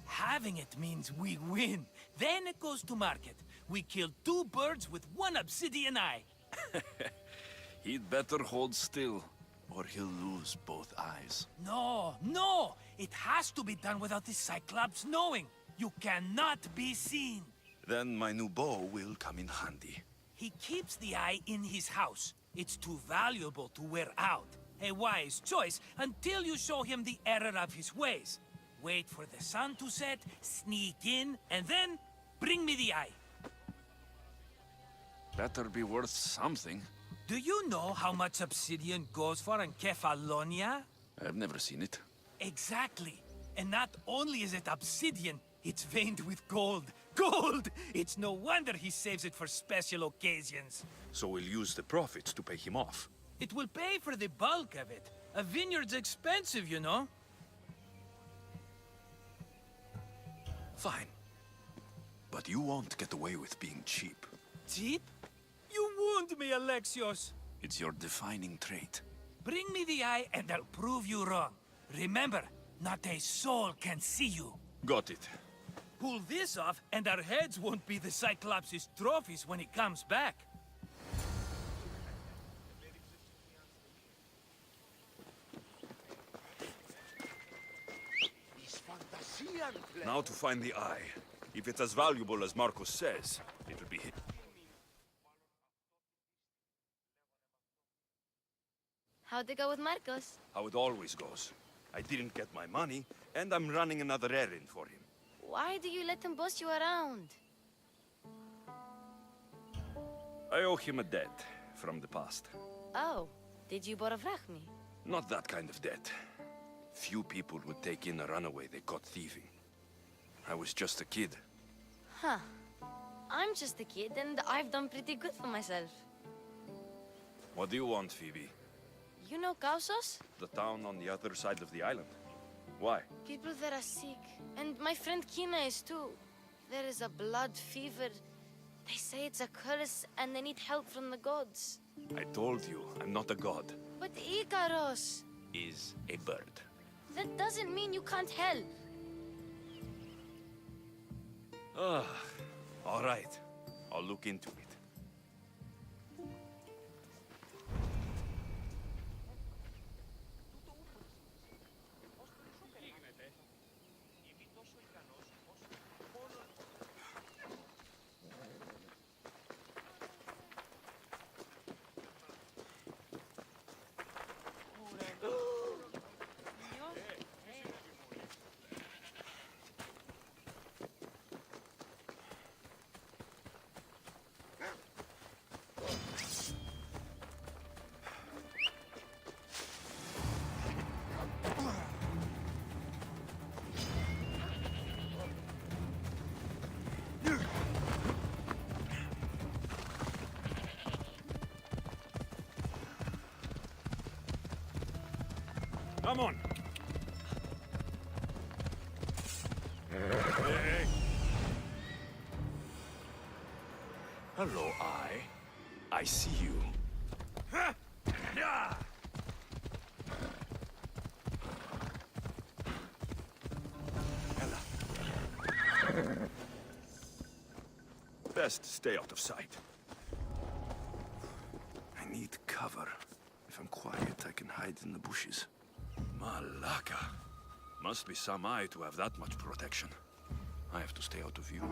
Having it means we win. Then it goes to market. We kill 2 birds with 1 obsidian eye. He'd better hold still, or he'll lose both eyes. No, no! It has to be done without the Cyclops knowing. You cannot be seen. Then my new bow will come in handy. He keeps the eye in his house. It's too valuable to wear out. A wise choice until you show him the error of his ways. Wait for the sun to set, sneak in, and then bring me the eye. Better be worth something. Do you know how much obsidian goes for in Kefalonia? I've never seen it. Exactly. And not only is it obsidian, it's veined with gold. Gold! It's no wonder he saves it for special occasions. So we'll use the profits to pay him off. It will pay for the bulk of it. A vineyard's expensive, you know. Fine. But you won't get away with being cheap. Cheap? You wound me, Alexios. It's your defining trait. Bring me the eye and I'll prove you wrong. Remember, not a soul can see you. Got it. Pull this off and our heads won't be the Cyclops' trophies when he comes back. Now to find the eye. If it's as valuable as Marcos says, it'll be hit. How'd it go with Marcos? How it always goes. I didn't get my money, and I'm running another errand for him. Why do you let him boss you around? I owe him a debt from the past. Oh, did you boravrach me? Not that kind of debt. Few people would take in a runaway they caught thieving. I was just a kid. Huh. I'm just a kid, and I've done pretty good for myself. What do you want, Phoebe? You know Kausos? The town on the other side of the island. Why? People there are sick, and my friend Kina is too. There is a blood fever. They say it's a curse, and they need help from the gods. I told you, I'm not a god. But Ikaros! Is a bird. That doesn't mean you can't help. Ah, all right. I'll look into it. Come on. Hey. Hello, I see you. Best stay out of sight. I need cover. If I'm quiet, I can hide in the bushes. Malaka. Must be some eye to have that much protection. I have to stay out of view.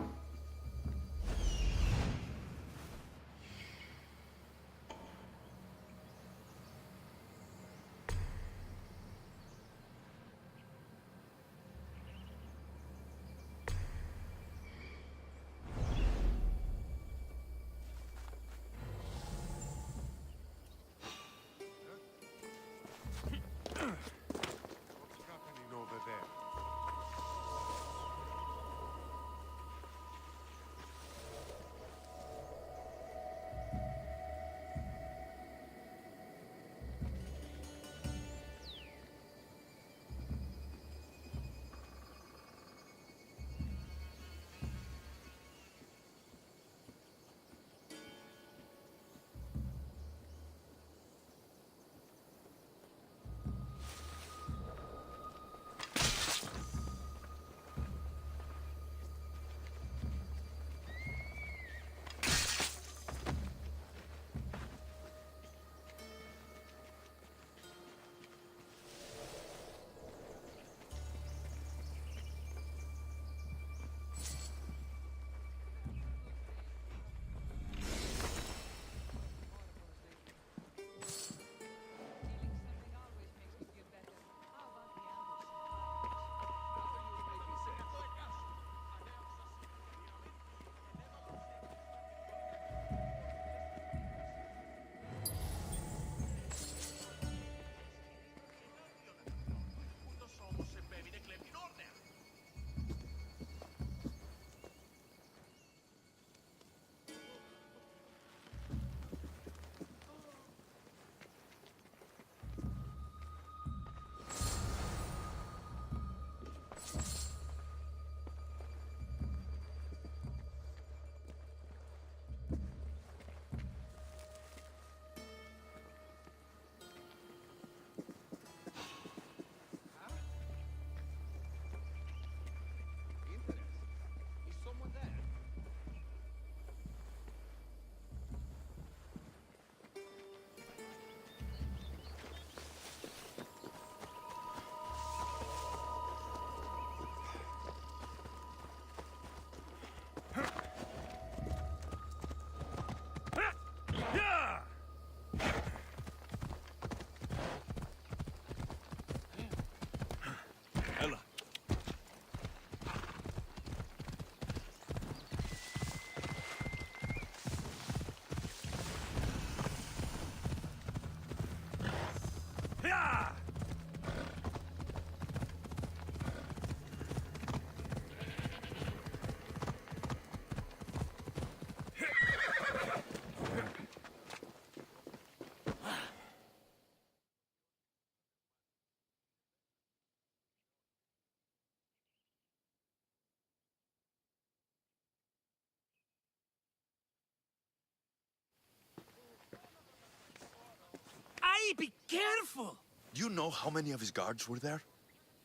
be careful! Do you know how many of his guards were there?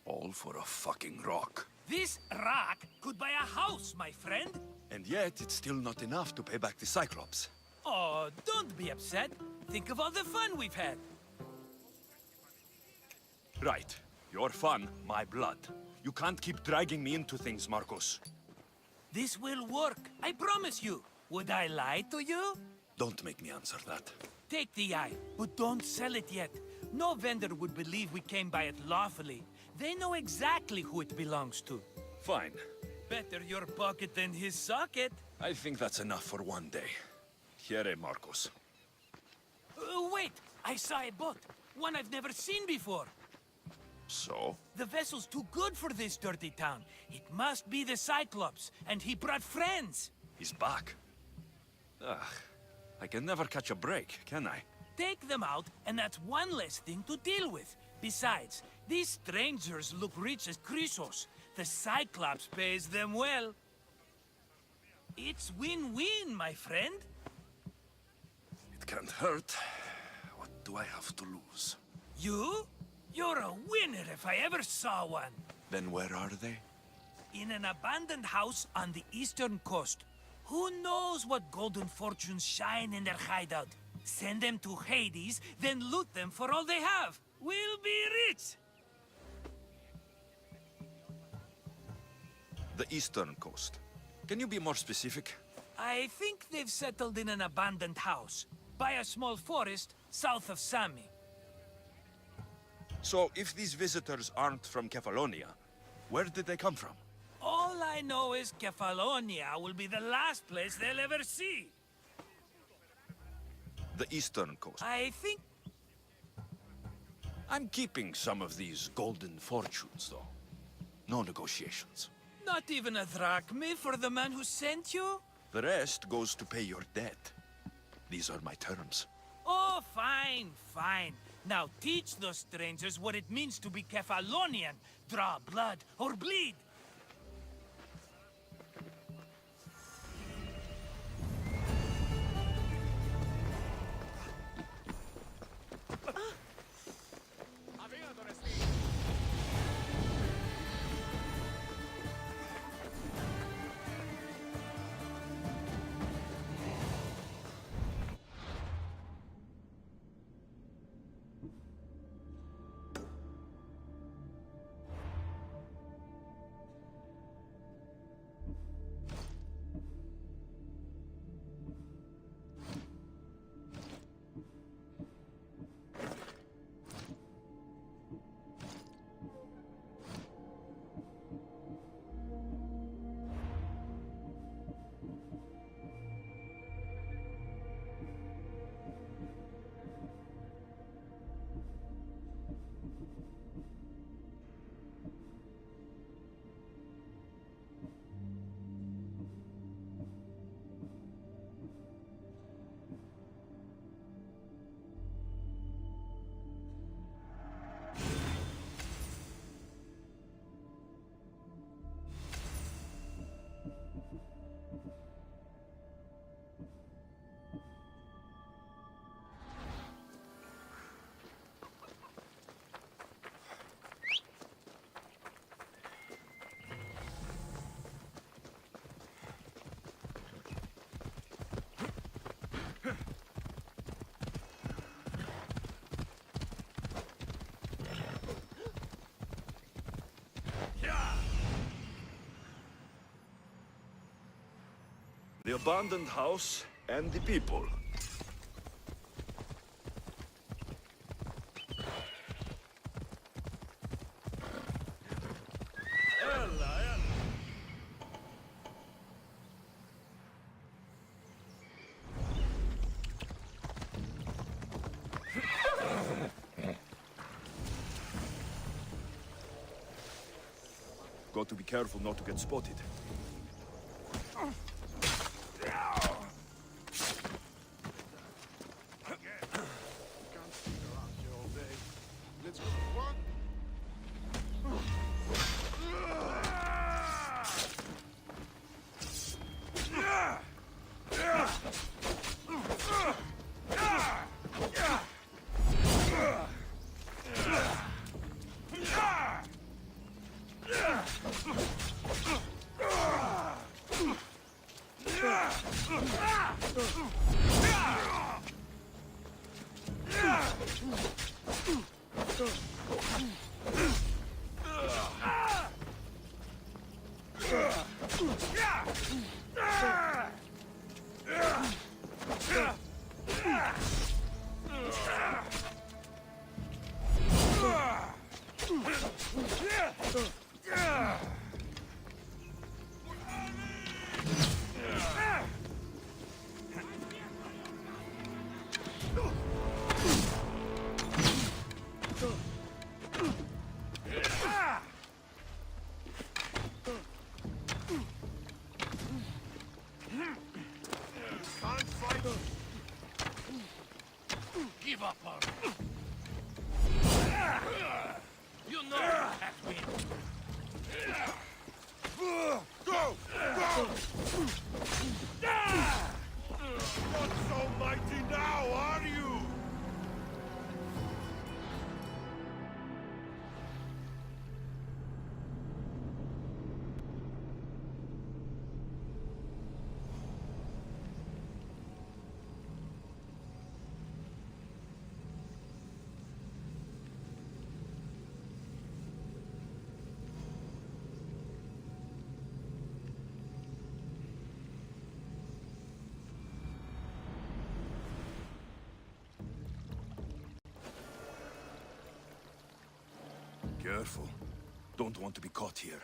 All for a fucking rock. This rock could buy a house, my friend. And yet, it's still not enough to pay back the Cyclops. Oh, don't be upset. Think of all the fun we've had. Right. Your fun, my blood. You can't keep dragging me into things, Marcos. This will work, I promise you. Would I lie to you? Don't make me answer that. Take the eye, but don't sell it yet. No vendor would believe we came by it lawfully. They know exactly who it belongs to. Fine. Better your pocket than his socket. I think that's enough for one day. Here, Marcos. Wait! I saw a boat. One I've never seen before. So? The vessel's too good for this dirty town. It must be the Cyclops, and he brought friends. He's back. Ugh. I can never catch a break, can I? Take them out, and that's one less thing to deal with. Besides, these strangers look rich as Chrysos. The Cyclops pays them well. It's win-win, my friend. It can't hurt. What do I have to lose? You? You're a winner if I ever saw one. Then where are they? In an abandoned house on the eastern coast. Who knows what golden fortunes shine in their hideout? Send them to Hades, then loot them for all they have. We'll be rich! The eastern coast. Can you be more specific? I think they've settled in an abandoned house, by a small forest south of Sami. So, if these visitors aren't from Kefalonia, where did they come from? All I know is Kefalonia will be the last place they'll ever see. The eastern coast. I think... I'm keeping some of these golden fortunes, though. No negotiations. Not even a drachme for the man who sent you? The rest goes to pay your debt. These are my terms. Oh, fine, fine. Now teach those strangers what it means to be Kefalonian. Draw blood or bleed. The abandoned house and the people. Got to be careful not to get spotted. Give up already. You know you can't win. Go! Go! Not so mighty now, are you? Careful. Don't want to be caught here.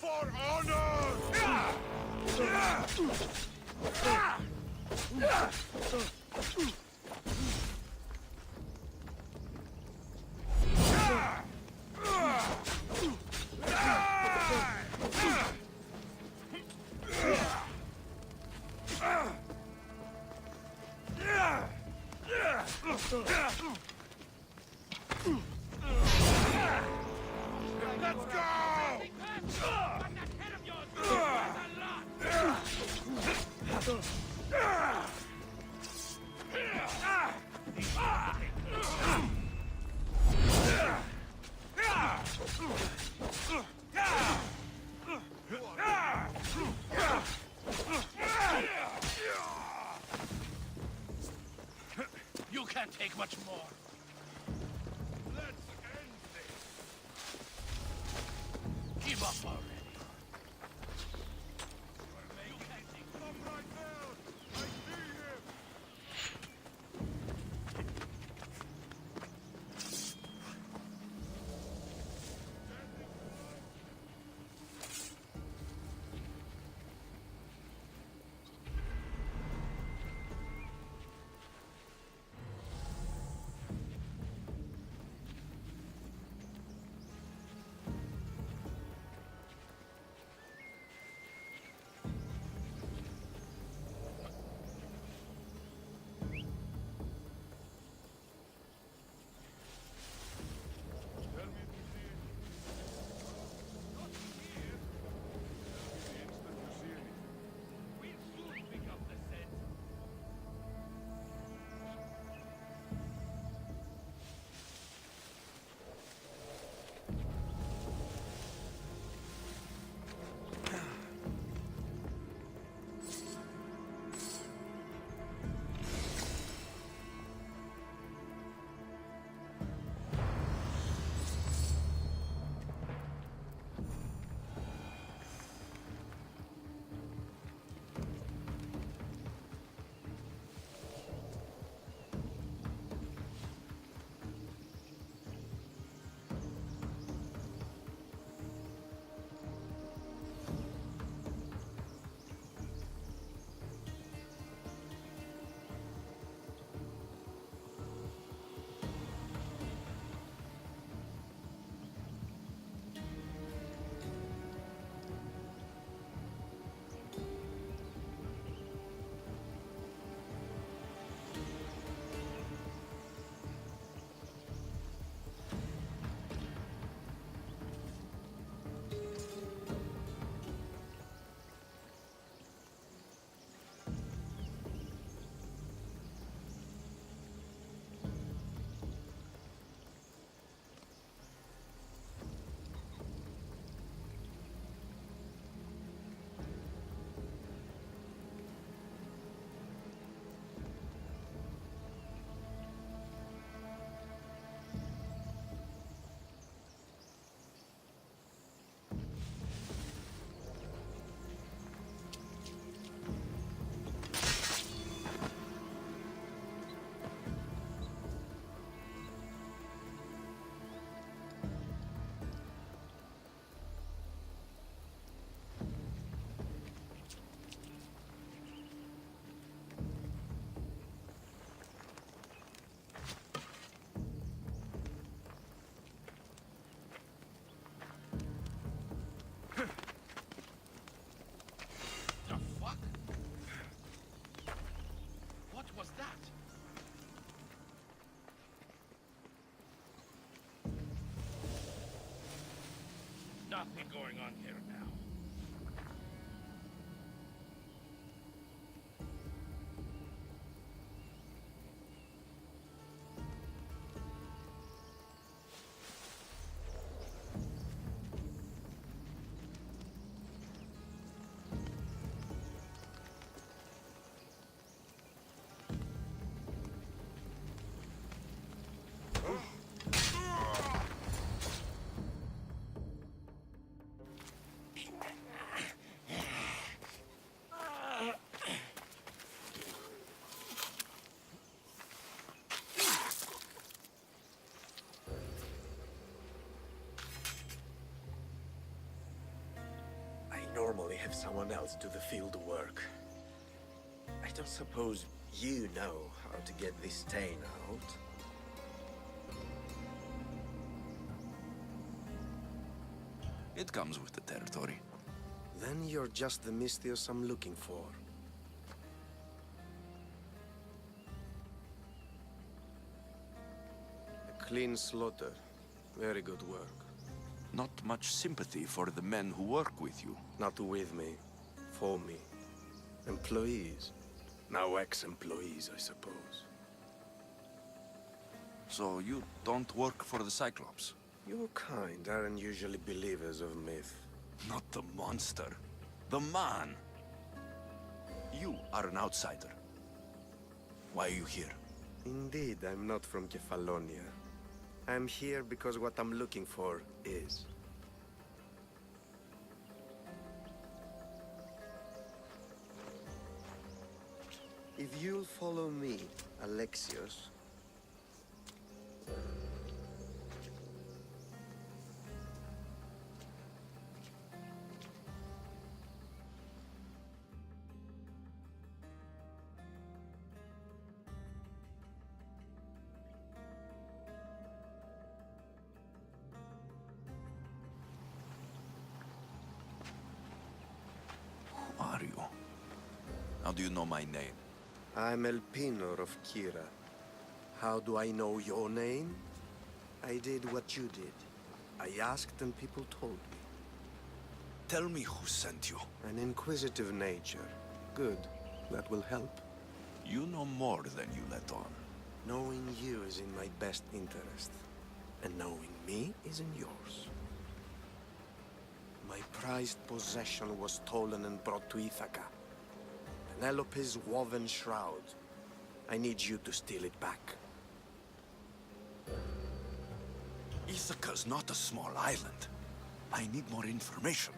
For honor! Let's go! You can't take much more. Let's end this! Give up already. Stop right there! I see him! going on here now? I normally have someone else do the field work. I don't suppose you know how to get this stain out. It comes with the territory. Then you're just the Misthios I'm looking for. A clean slaughter. Very good work. Not much sympathy for the men who work with you. Not with me. For me. Employees. Now ex-employees, I suppose. So you don't work for the Cyclops? Your kind aren't usually believers of myth. Not the monster. The man. You are an outsider. Why are you here? Indeed, I'm not from Kefalonia. I'm here because what I'm looking for is. If you'll follow me, Alexios... Who are you? How do you know my name? I'm Elpinor of Kira. How do I know your name? I did what you did. I asked and people told me. Tell me who sent you. An inquisitive nature. Good. That will help. You know more than you let on. Knowing you is in my best interest. And knowing me is in yours. My prized possession was stolen and brought to Ithaca. Penelope's woven shroud. I need you to steal it back. Ithaca's not a small island. I need more information.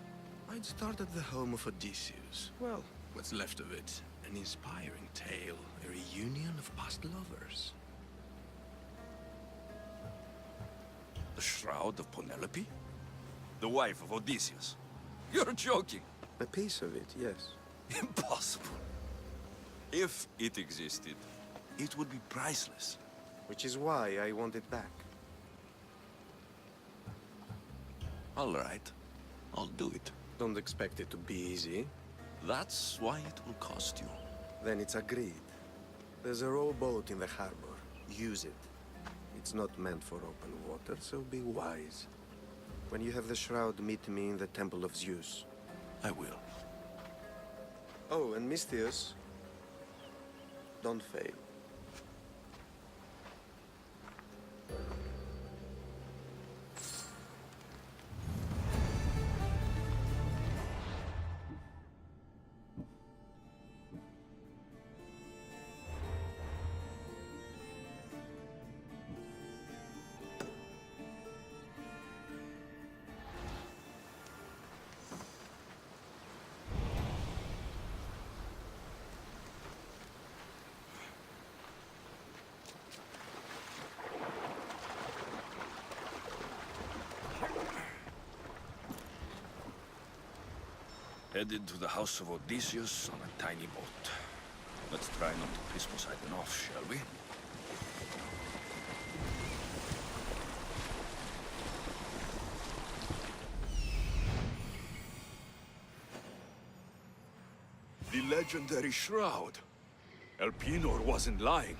I'd start at the home of Odysseus. Well, what's left of it? An inspiring tale, a reunion of past lovers. The shroud of Penelope? The wife of Odysseus? You're joking. A piece of it, yes. Impossible. If it existed, it would be priceless. Which is why I want it back. All right. I'll do it. Don't expect it to be easy. That's why it will cost you. Then it's agreed. There's a rowboat in the harbor. Use it. It's not meant for open water, so be wise. When you have the shroud, meet me in the Temple of Zeus. I will. Oh, and Misthios, don't fail. Headed to the house of Odysseus on a tiny boat. Let's try not to piss Poseidon off, shall we? The legendary shroud. Elpinor wasn't lying.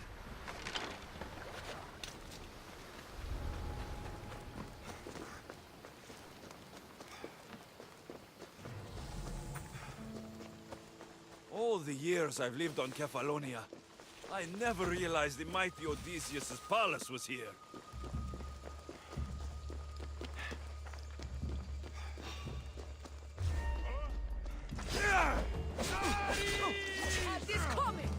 All the years I've lived on Kefalonia, I never realized the mighty Odysseus' palace was here. This coming!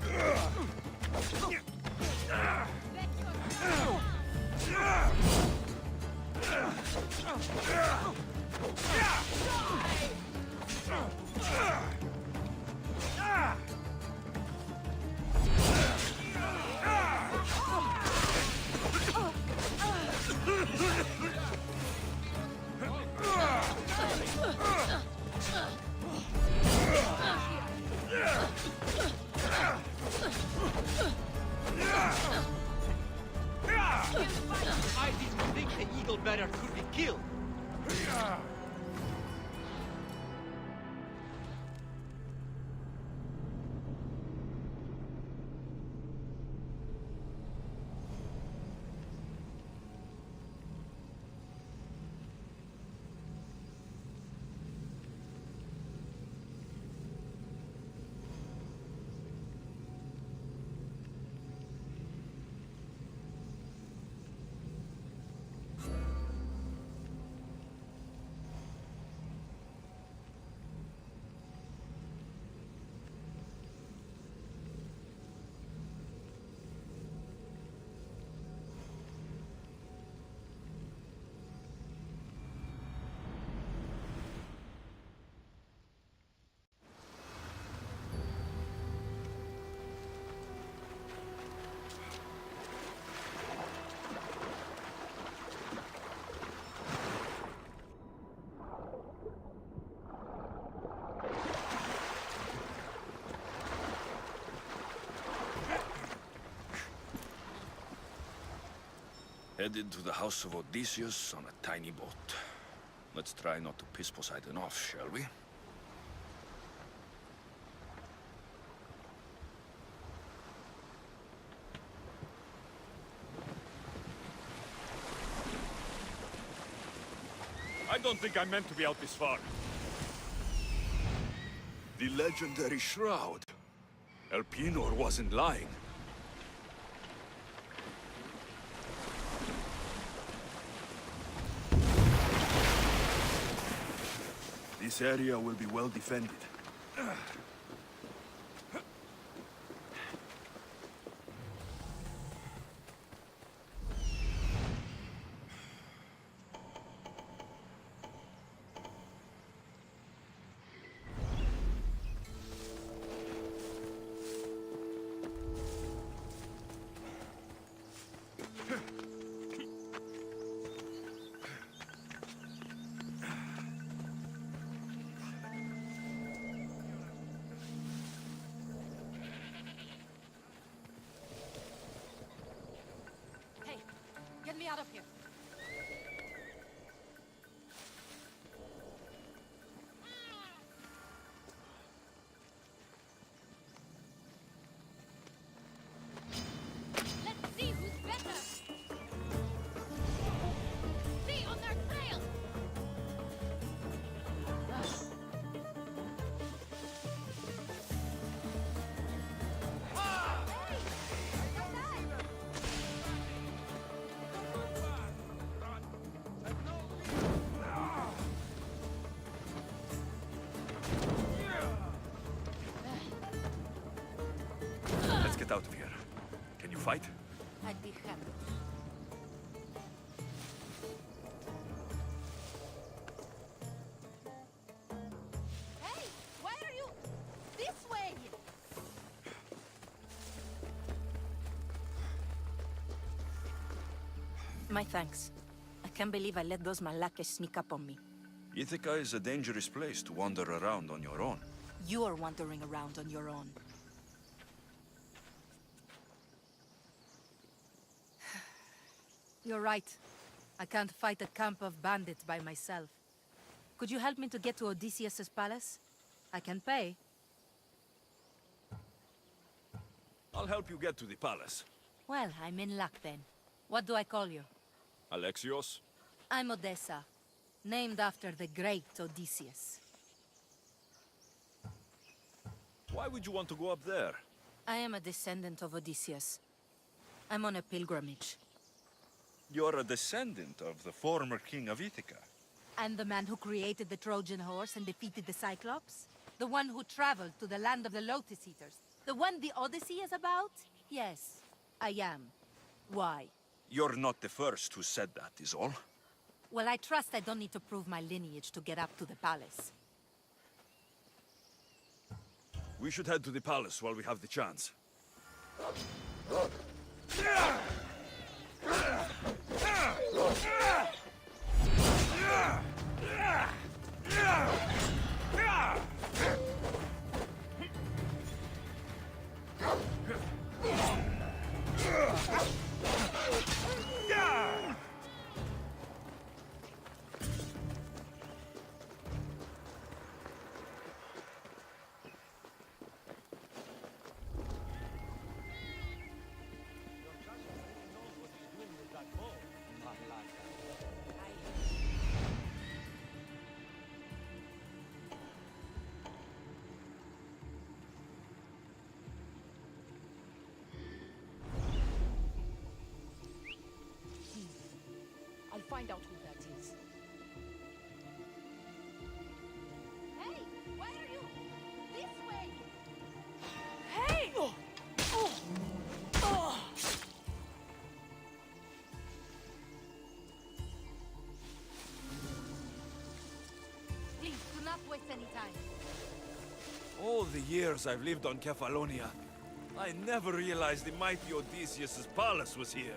I didn't think the eagle bearer could be killed. Headed to the house of Odysseus on a tiny boat. Let's try not to piss Poseidon off, shall we? I don't think I meant to be out this far. The legendary shroud. Elpenor wasn't lying. This area will be well defended. Get me out of here. Let's see who's better. Stay on their trail. Let's get out of here. Can you fight? I'd be happy. Hey, why are you this way? My thanks. I can't believe I let those Malakas sneak up on me. Ithaca is a dangerous place to wander around on your own. You're wandering around on your own. You're right. I can't fight a camp of bandits by myself. Could you help me to get to Odysseus' palace? I can pay. I'll help you get to the palace. Well, I'm in luck then. What do I call you? Alexios? I'm Odessa, named after the great Odysseus. Why would you want to go up there? I am a descendant of Odysseus. I'm on a pilgrimage. You're a descendant of the former king of Ithaca. And the man who created the Trojan horse and defeated the Cyclops? The one who traveled to the land of the Lotus Eaters? The one the Odyssey is about? Yes, I am. Why? You're not the first who said that, is all. Well, I trust I don't need to prove my lineage to get up to the palace. We should head to the palace while we have the chance. I'll find out who that is. Hey, where are you? This way! Hey! Oh. Oh. Oh. Please, do not waste any time. All the years I've lived on Kefalonia, I never realized the mighty Odysseus' palace was here.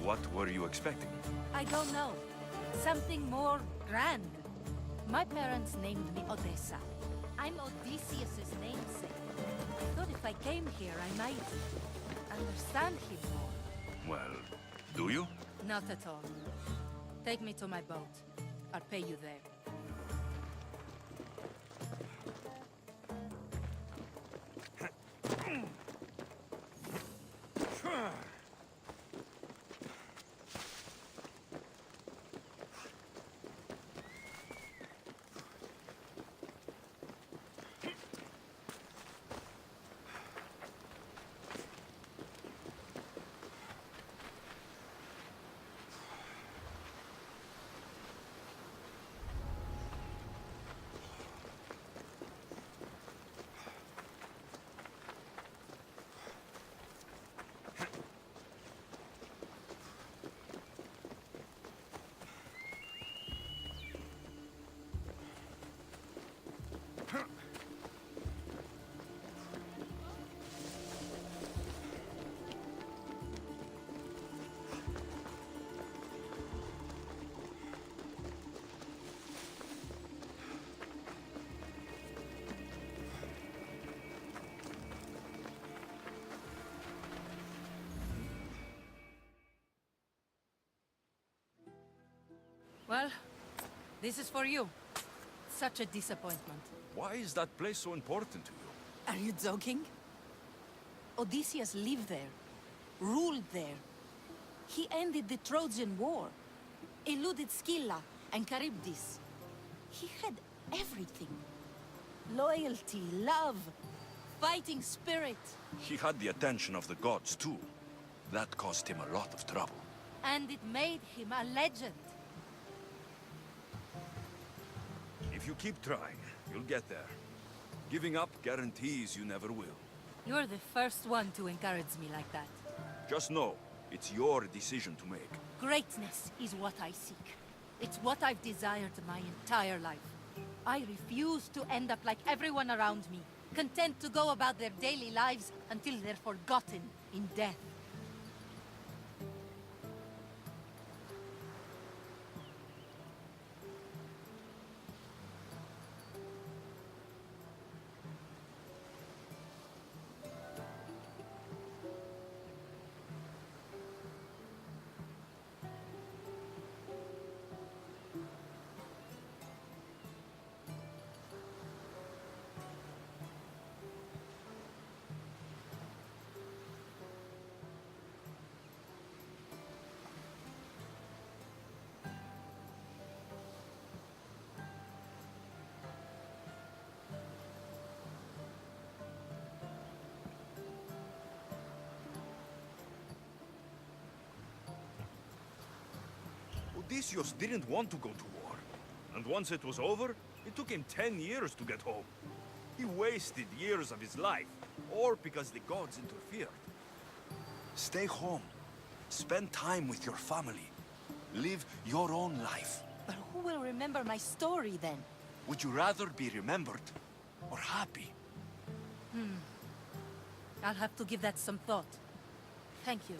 What were you expecting? I don't know. Something more grand. My parents named me Odessa. I'm Odysseus's namesake. I thought if I came here, I might understand him more. Well, do you? Not at all. Take me to my boat. I'll pay you there. Well, this is for you. Such a disappointment. Why is that place so important to you? Are you joking? Odysseus lived there, ruled there. He ended the Trojan War, eluded Scylla and Charybdis. He had everything. loyalty, love, fighting spirit. He had the attention of the gods, too. That caused him a lot of trouble. And it made him a legend. If you keep trying, you'll get there. Giving up guarantees you never will. You're the first one to encourage me like that. Just know, it's your decision to make. Greatness is what I seek. It's what I've desired my entire life. I refuse to end up like everyone around me, content to go about their daily lives until they're forgotten in death. Odysseus didn't want to go to war. And once it was over, it took him 10 years to get home. He wasted years of his life, all because the gods interfered. Stay home. Spend time with your family. Live your own life. But who will remember my story then? Would you rather be remembered or happy? I'll have to give that some thought. Thank you.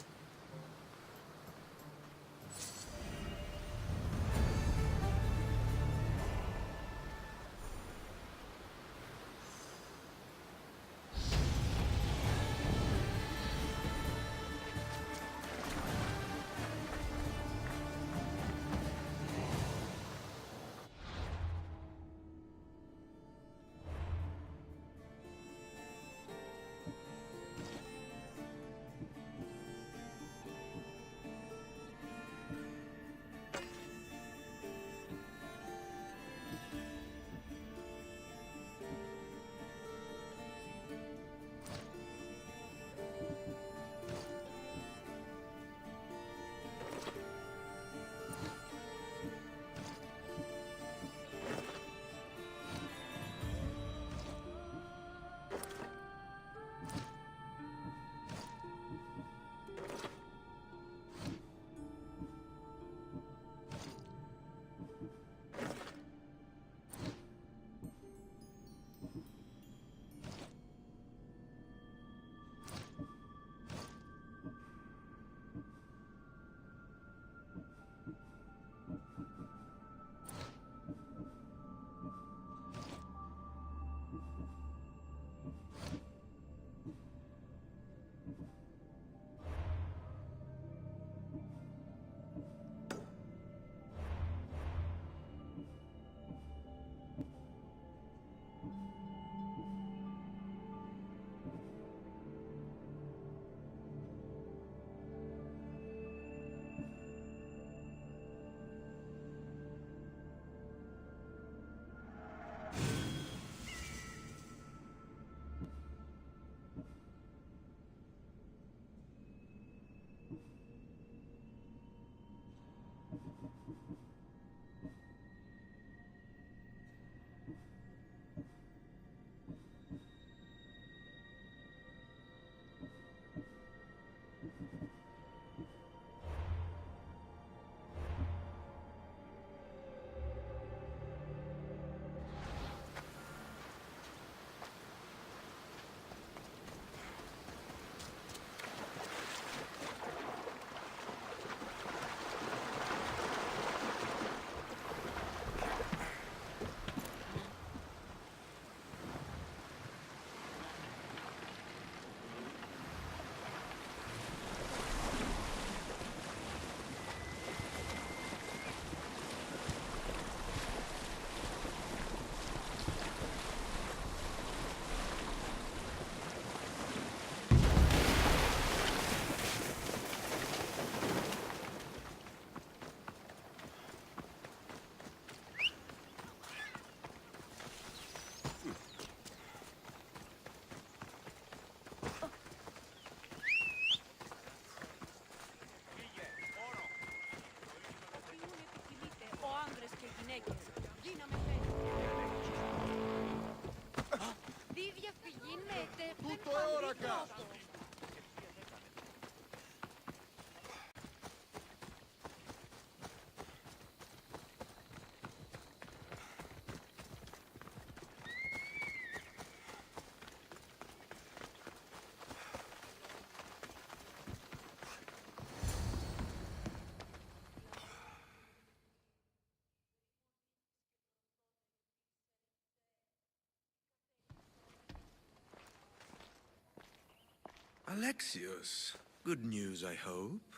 Alexios, good news, I hope.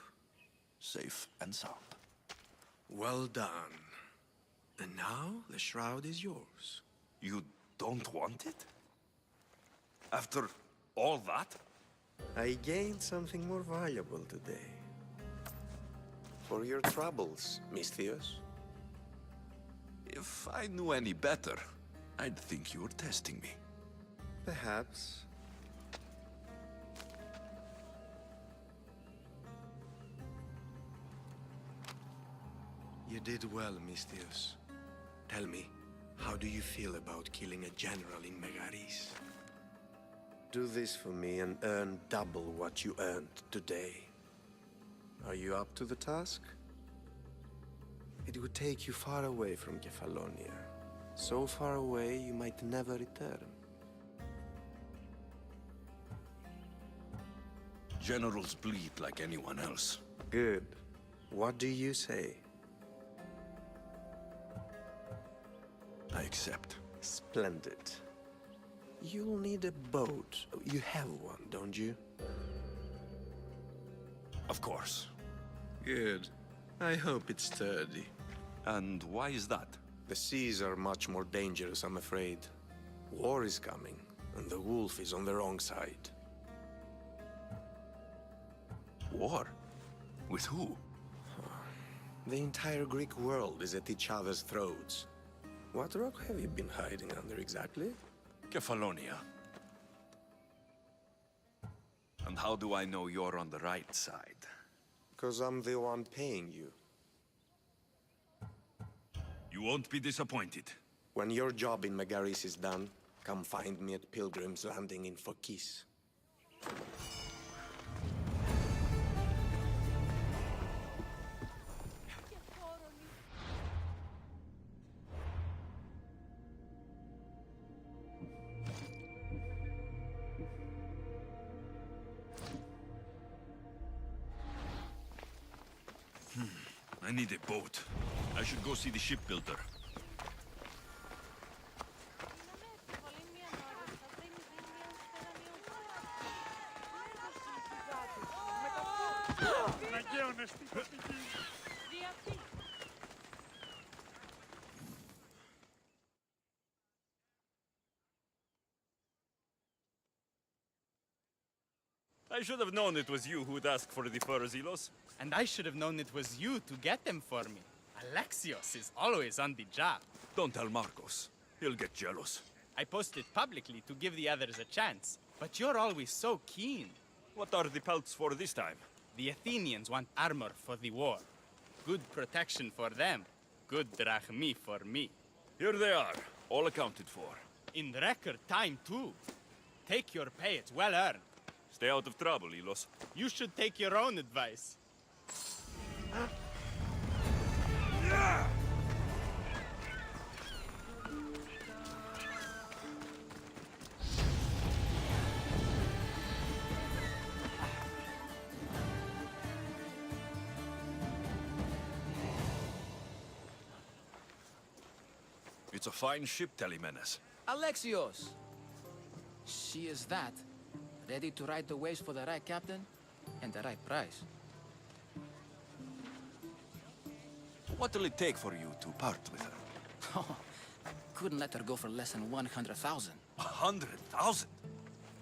Safe and sound. Well done. And now, the shroud is yours. You don't want it? After all that? I gained something more valuable today. For your troubles, Misthios. If I knew any better, I'd think you were testing me. Perhaps. You did well, Misthios. Tell me, how do you feel about killing a general in Megaris? Do this for me and earn double what you earned today. Are you up to the task? It would take you far away from Kefalonia. So far away you might never return. Generals bleed like anyone else. Good. What do you say? I accept. Splendid. You'll need a boat. You have one, don't you? Of course. Good. I hope it's sturdy. And why is that? The seas are much more dangerous, I'm afraid. War is coming, and the wolf is on the wrong side. War? With who? The entire Greek world is at each other's throats. What rock have you been hiding under exactly? Kefalonia. And how do I know you're on the right side? Because I'm the one paying you. You won't be disappointed. When your job in Megaris is done, come find me at Pilgrim's Landing in Phokis. I need a boat. I should go see the shipbuilder. I should have known it was you who'd ask for the furs, Ilos. And I should have known it was you to get them for me. Alexios is always on the job. Don't tell Marcos. He'll get jealous. I posted publicly to give the others a chance, but you're always so keen. What are the pelts for this time? The Athenians want armor for the war. Good protection for them. Good drachmi for me. Here they are, all accounted for. In record time, too. Take your pay, it's well earned. Stay out of trouble, Ilos. You should take your own advice. It's a fine ship, Telemenes. Alexios! She is that. Ready to ride the waves for the right captain and the right price. What'll it take for you to part with her? Oh, couldn't let her go for less than 100,000. 100,000?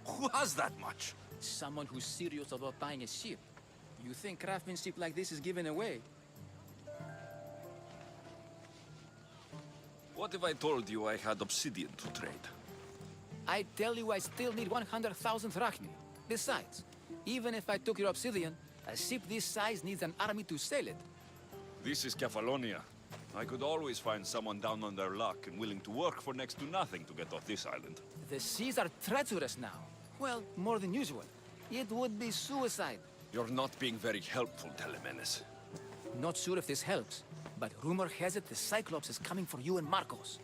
Who has that much? Someone who's serious about buying a ship. You think craftsmanship like this is given away? What if I told you I had obsidian to trade? I tell you I still need 100,000 drachmi. Besides, even if I took your obsidian, a ship this size needs an army to sail it. This is Kefalonia. I could always find someone down on their luck and willing to work for next to nothing to get off this island. The seas are treacherous now. Well, more than usual. It would be suicide. You're not being very helpful, Telemenes. Not sure if this helps, but rumor has it the Cyclops is coming for you and Marcos.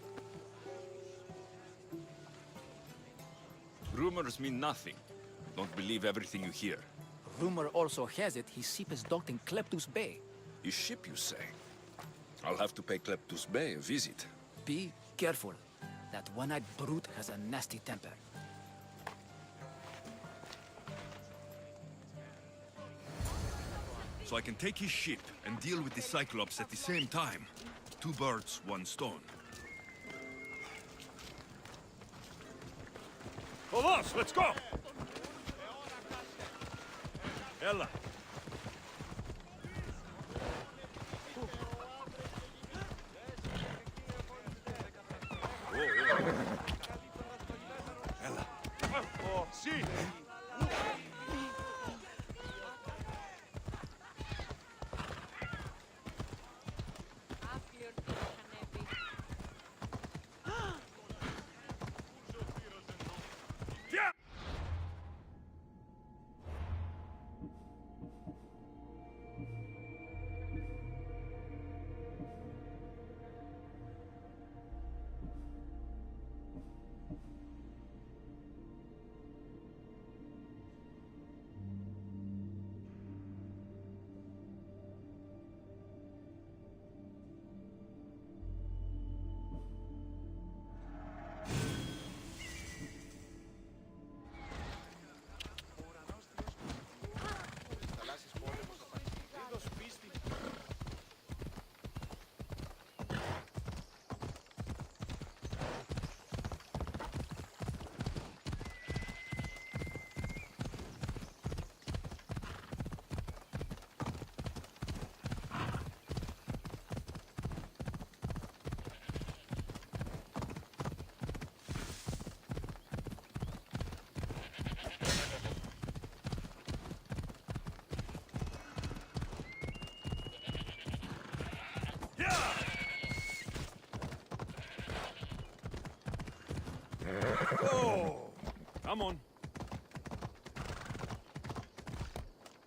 Rumors mean nothing. Don't believe everything you hear. Rumor also has it his ship is docked in Kleptus Bay. His ship, you say? I'll have to pay Kleptus Bay a visit. Be careful. That one-eyed brute has a nasty temper. so I can take his ship and deal with the Cyclops at the same time. 2 birds, 1 stone. Todos, let's go! Ella. Ella. Oh, sí. Oh, come on.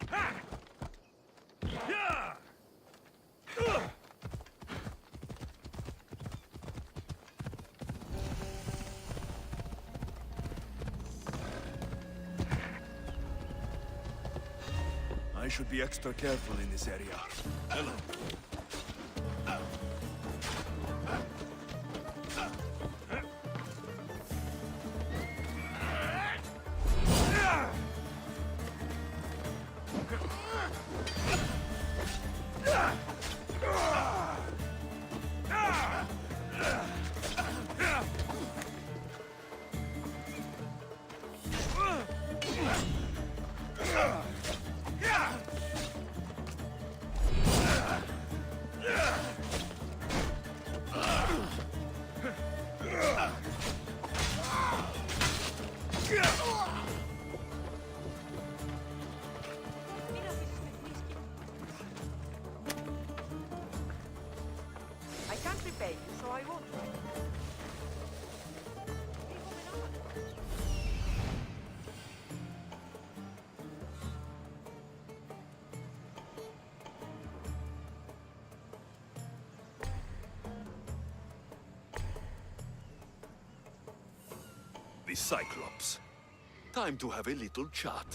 Ha! Yeah! Ugh! I should be extra careful in this area. Hello. I can't repay you, so I won't try. The Cyclops. Time to have a little chat.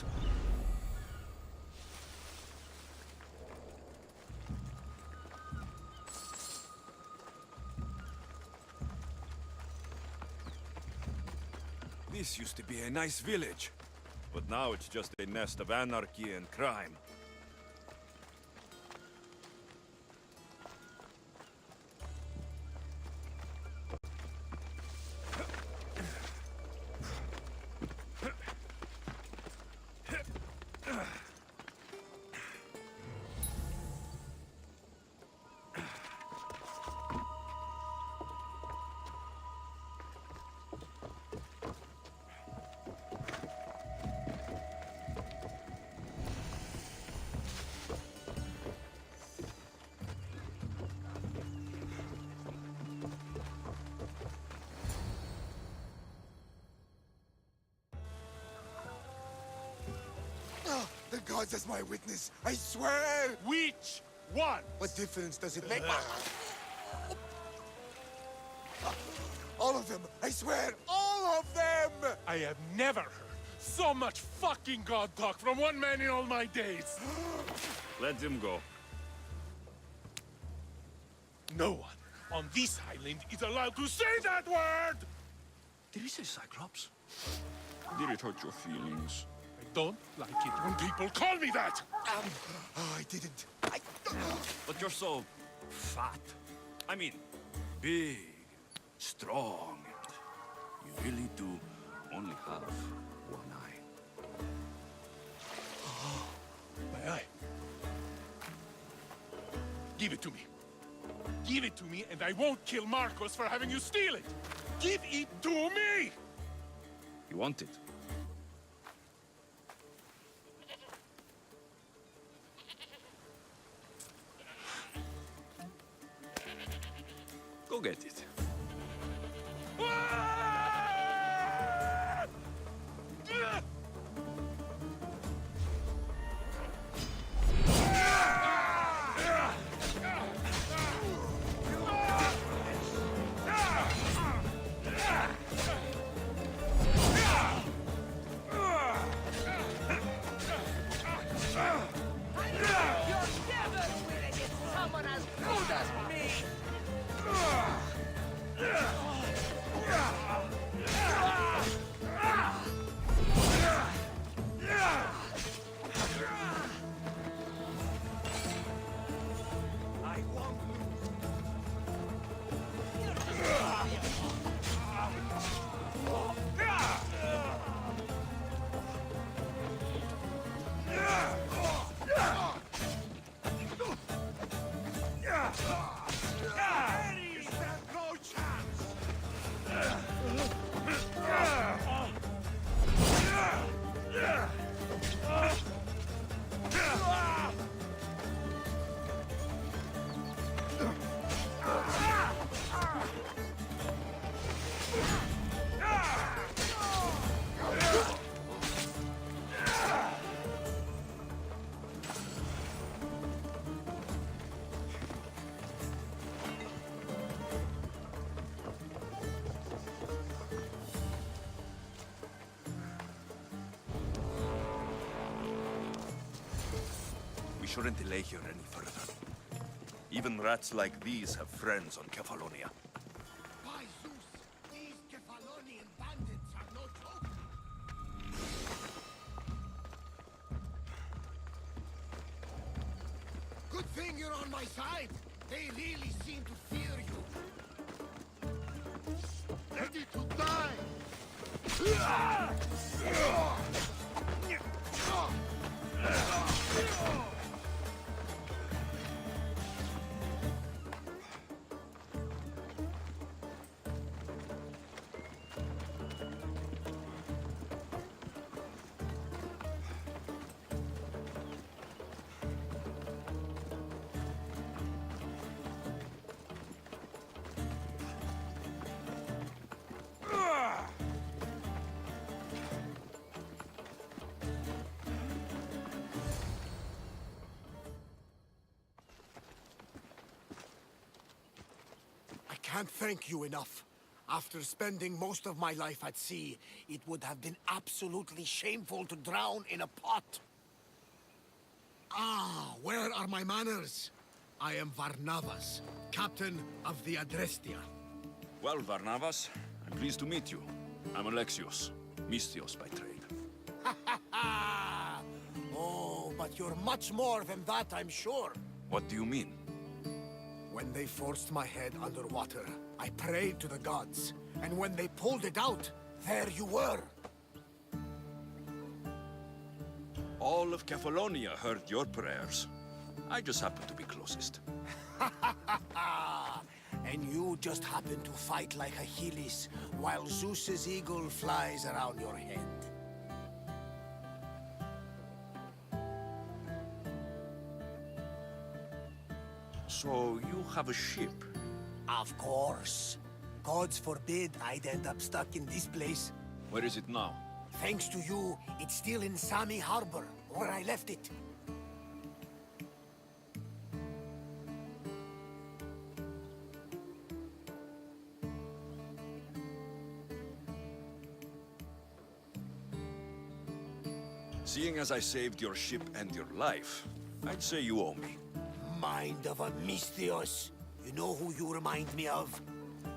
This used to be a nice village, but now it's just a nest of anarchy and crime. The gods as my witness, I swear! Which one? What difference does it make? All of them! I swear, all of them! I have never heard so much fucking god talk from one man in all my days. Let him go. No one on this island is allowed to say that word! Did he say Cyclops? Did it hurt your feelings? I don't like it when people call me that! Oh, I didn't. But you're so fat. I mean, big, strong. You really do only have one eye. My eye. Give it to me. Give it to me, and I won't kill Marcos for having you steal it! Give it to me! You want it? Go get it. We shouldn't delay here any further. Even rats like these have friends on Kefalonia. By Zeus, these Kefalonian bandits are no joke. Good thing you're on my side. They really seem to fear you. Ready to die! I can't thank you enough. After spending most of my life at sea, it would have been absolutely shameful to drown in a pot. Ah, where are my manners? I am Varnavas, captain of the Adrestia. Well, Varnavas, I'm pleased to meet you. I'm Alexios, Mystios by trade. Oh, but you're much more than that, I'm sure. What do you mean? When they forced my head underwater, I prayed to the gods. And when they pulled it out, there you were. All of Kefalonia heard your prayers. I just happen to be closest. And you just happen to fight like Achilles, while Zeus's eagle flies around your head. So you have a ship? Of course. Gods forbid I'd end up stuck in this place. Where is it now? Thanks to you, it's still in Sami Harbor, where I left it. Seeing as I saved your ship and your life, I'd say you owe me. Mind of a Mystios. You know who you remind me of?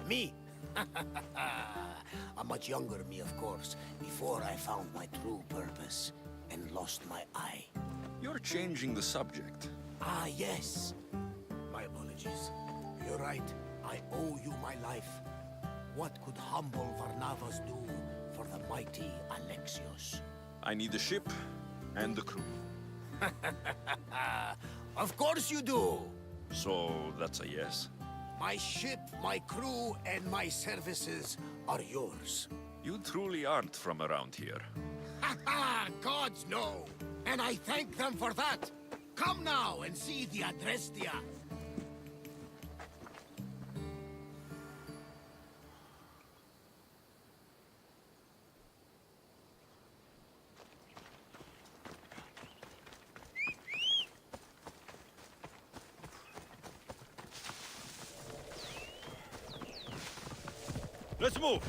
Me. A much younger me, of course, before I found my true purpose. and lost my eye. You're changing the subject. Ah, yes. My apologies. You're right. I owe you my life. What could humble Varnavas do for the mighty Alexios? I need a ship and a crew. Of course you do! So that's a yes? My ship, my crew, and my services are yours. You truly aren't from around here. Ha ha! Gods no! And I thank them for that! Come now and see the Adrestia! Let's move!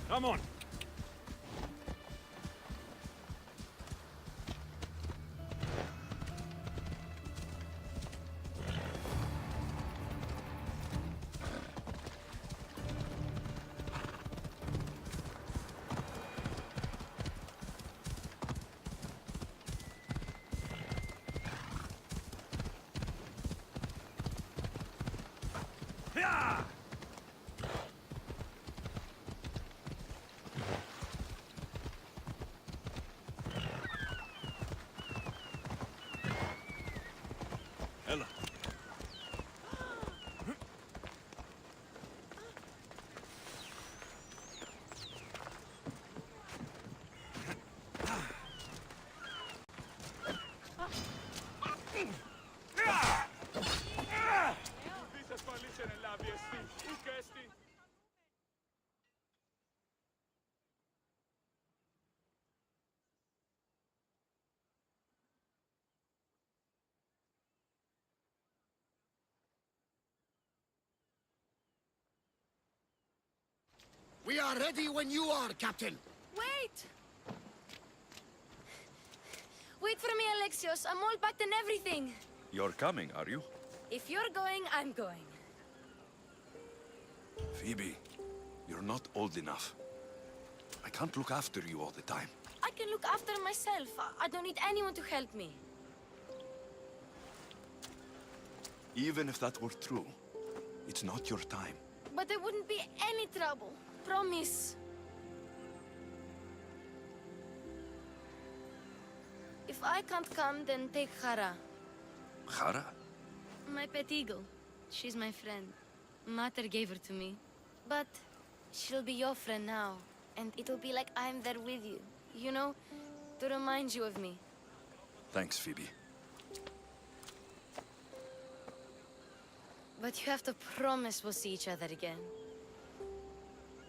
Come on! Yeah! Ella. We are ready when you are, Captain! Wait! Wait for me, Alexios. I'm all packed and everything. You're coming, are you? If you're going, I'm going. Phoebe, you're not old enough. I can't look after you all the time. I can look after myself. I don't need anyone to help me. Even if that were true, it's not your time. But there wouldn't be any trouble. Promise. If I can't come, then take Hara. Hara? My pet eagle. She's my friend. Mater gave her to me. But she'll be your friend now. And it'll be like I'm there with you. You know? To remind you of me. Thanks, Phoebe. But you have to promise we'll see each other again.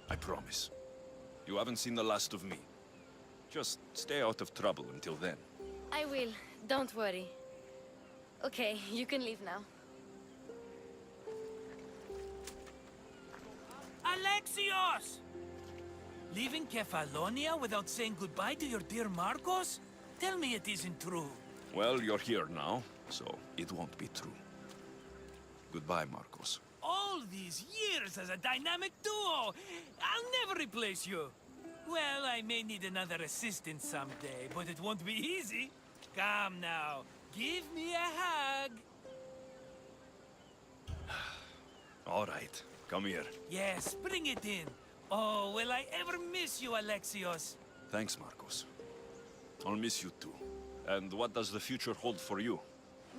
I promise. You haven't seen the last of me. Just stay out of trouble until then. I will. Don't worry. Okay, you can leave now. Alexios! Leaving Kefalonia without saying goodbye to your dear Marcos? Tell me it isn't true. Well, you're here now, so it won't be true. Goodbye, Marcos. All these years as a dynamic duo! I'll never replace you! Well, I may need another assistant someday, but it won't be easy. Come now, give me a hug! All right, come here. Yes, bring it in. Oh, will I ever miss you, Alexios? Thanks, Marcos. I'll miss you too. And what does the future hold for you?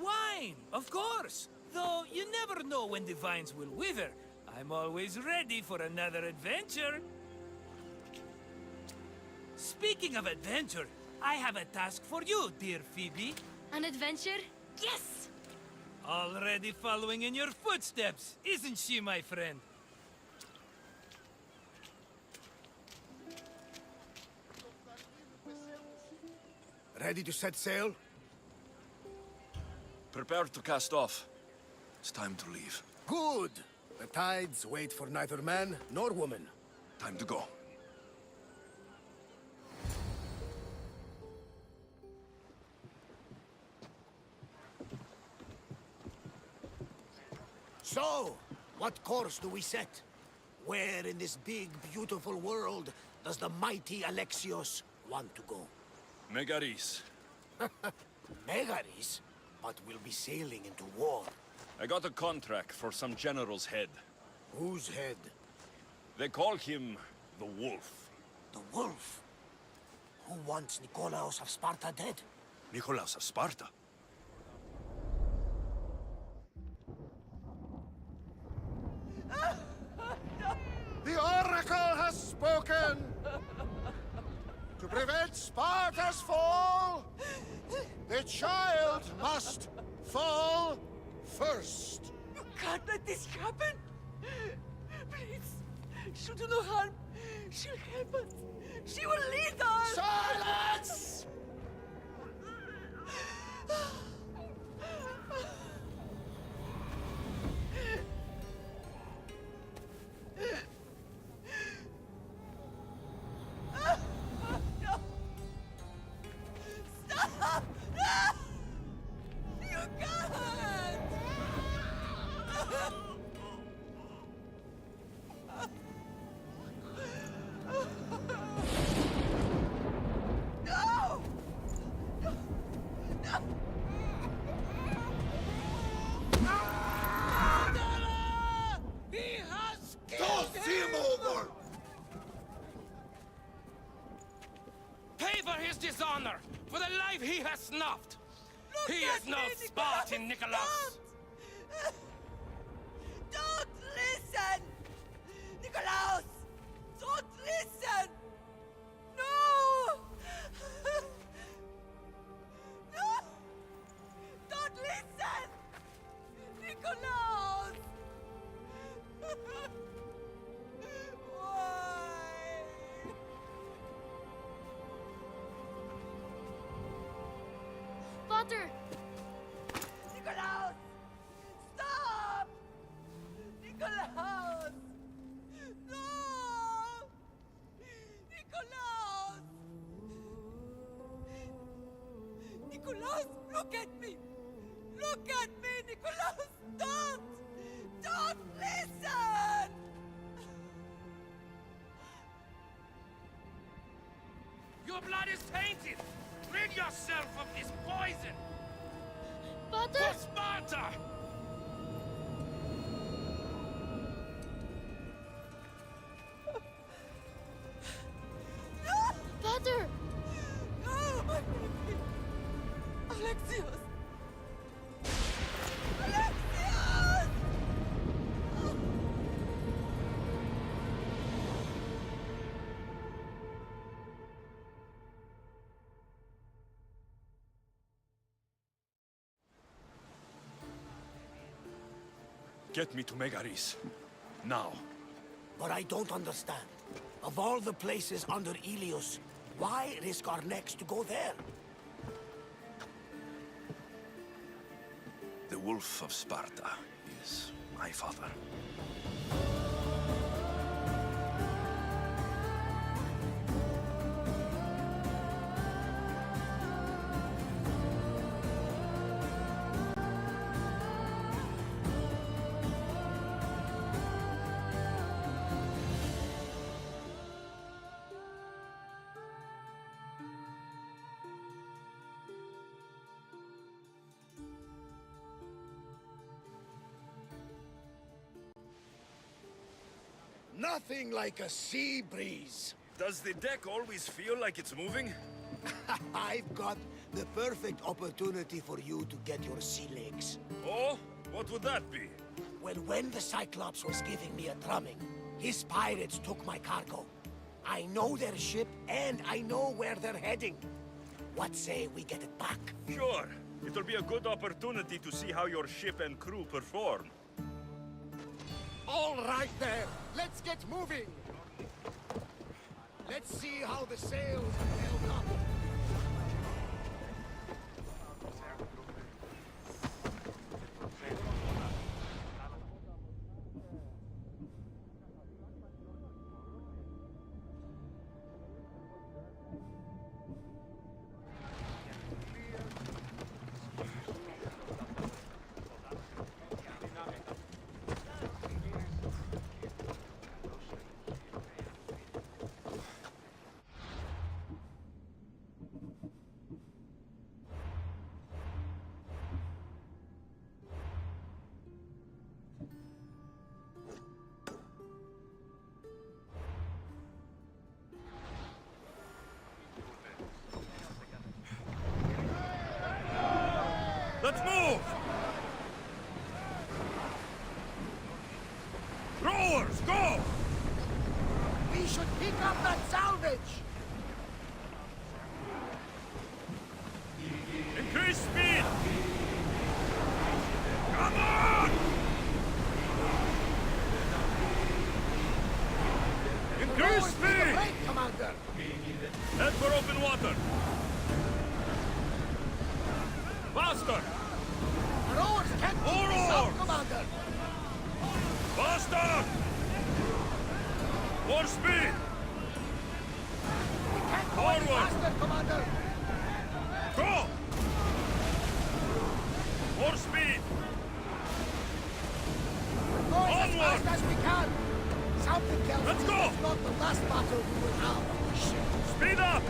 Wine, of course! Though you never know when the vines will wither. I'm always ready for another adventure. Speaking of adventure, I have a task for you, dear Phoebe. An adventure? Yes! Already following in your footsteps, isn't she, my friend? Ready to set sail? Prepare to cast off. It's time to leave. Good! The tides wait for neither man nor woman. Time to go. So, what course do we set? Where in this big, beautiful world does the mighty Alexios want to go? Megaris. Megaris? But we'll be sailing into war. I got a contract for some general's head. Whose head? They call him the Wolf. The Wolf? Who wants Nikolaos of Sparta dead? Nikolaos of Sparta? The Oracle has spoken! To prevent Sparta's fall, the child must fall first. You can't let this happen! Please, she'll do no harm. She'll help us. She will lead us! Silence! Stop! You can't! No! No! No! He has killed Toss him over! Pay for his dishonor, for the life he has snuffed. He is no Spartan, Nikolaos. Don't listen! Nikolaos! Don't listen! No! No! Don't listen! Nikolaos! Why? Father! Nikolaos! Stop! Nikolaos! No! Nikolaos! Nikolaos, look at me! Look at me, Nikolaos! Don't! Don't listen! Your blood is tainted. Rid yourself of this poison. Father! For Sparta! Father! No, my baby! Alexios! Alexios! Get me to Megaris. Now. But I don't understand. Of all the places under Ilios, why risk our necks to go there? The Wolf of Sparta is my father. Nothing like a sea breeze. Does the deck always feel like it's moving? I've got the perfect opportunity for you to get your sea legs. Oh? What would that be? Well, when the Cyclops was giving me a drumming, his pirates took my cargo. I know their ship, and I know where they're heading. What say we get it back? Sure. It'll be a good opportunity to see how your ship and crew perform. All right there, let's get moving. Let's see how the sails are held up. oars! Go! We should pick up that salvage! Increase speed! Come on! Increase speed! Break, Commander! Head for open water! Faster! Our oars can't keep More us up, oars! Commander! Faster! More speed! We can't go any Forward! faster, Commander! Go! More speed! We're going as Onward! fast as we can! Something tells Let's me go! it's not the last battle we will have on this ship. Speed up!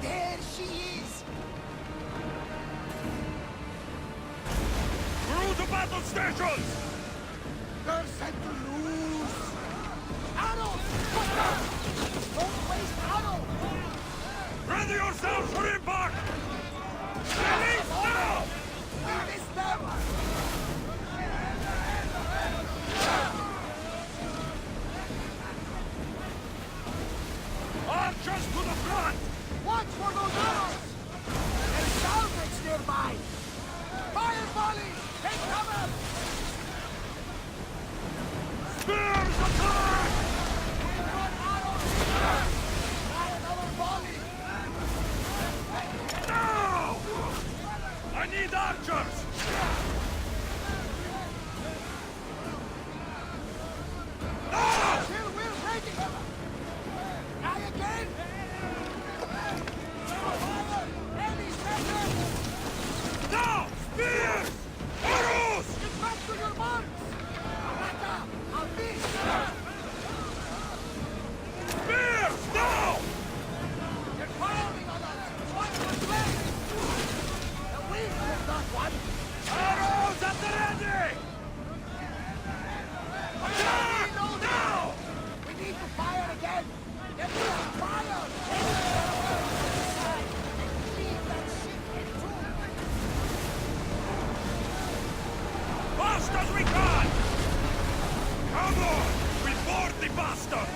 There she is! Through the battle stations! They're set to lose! Arrows! Fire! Don't waste arrows! Ready yourselves for impact! Release now! Release them! Archers to the front! Watch for those arrows! There's salvage nearby! Fire volley! Take cover! Spears attack! One arrow! Try another volley! Now! I need archers! Now! Still we're breaking! Try again! Fire! Enemy center! Now! Spears! Arrows! Get back to your marks! Arata! I'll miss! Spears! Now! They're firing on us! Watch the blade! The wind is not one! Arrows at the ready! Attack! Reload! Now! We need to fire again! Get on fire! Leave that ship in two! Fast as we can! Come on! We board the bastards!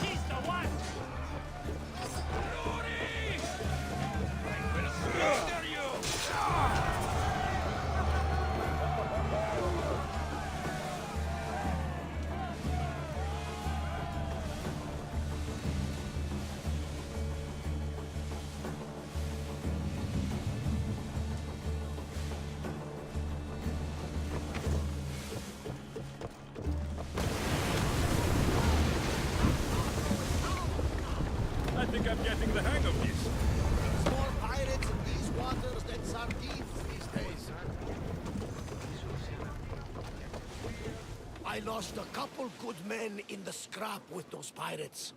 She's the one! I think I'm getting the hang of this. There's more pirates in these waters than sardines these days. I lost a couple good men in the scrap with those pirates.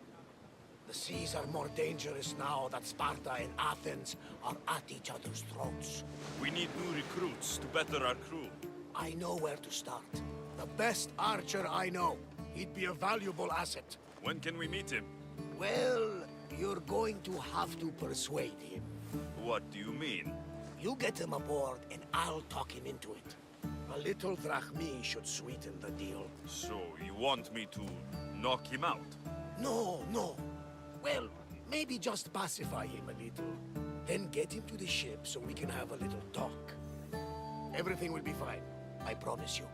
The seas are more dangerous now that Sparta and Athens are at each other's throats. We need new recruits to better our crew. I know where to start. The best archer I know. He'd be a valuable asset. When can we meet him? Well, you're going to have to persuade him. What do you mean? You get him aboard and I'll talk him into it. A little drachmi should sweeten the deal. So you want me to knock him out? No, no. Well, maybe just pacify him a little. Then get him to the ship so we can have a little talk. Everything will be fine. I promise you.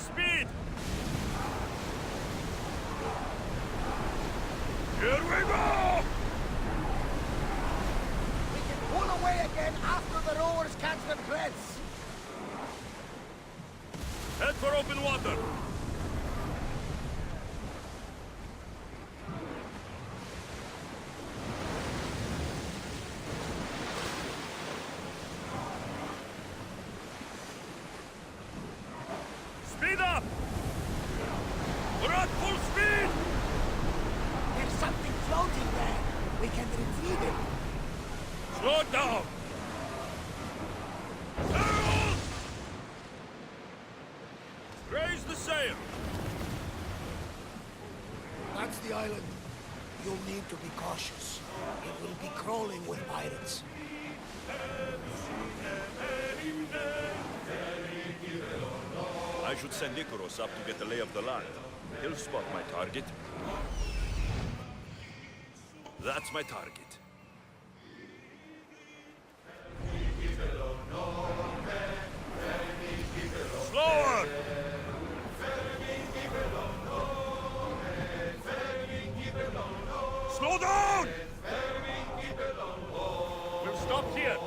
speed! Here we go! We can pull away again after the rowers catch their breaths. Head for open water! Speed up! We're at full speed! There's something floating there. We can retrieve it. Slow down! Sails! Raise the sail! That's the island. You'll need to be cautious. It will be crawling with pirates. I should send Icarus up to get the lay of the land. He'll spot my target. That's my target. Slower! Slow down! We'll stop here.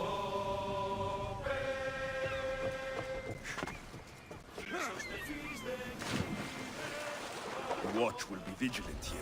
The watch will be vigilant here.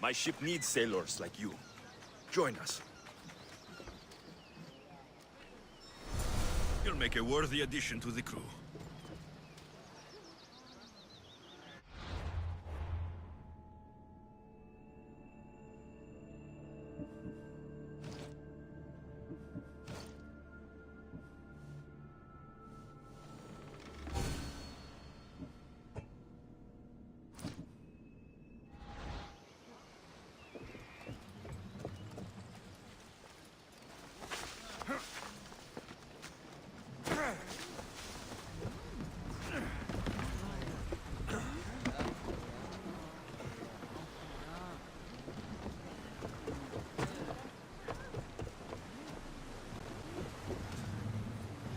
My ship needs sailors like you. Join us. You'll make a worthy addition to the crew.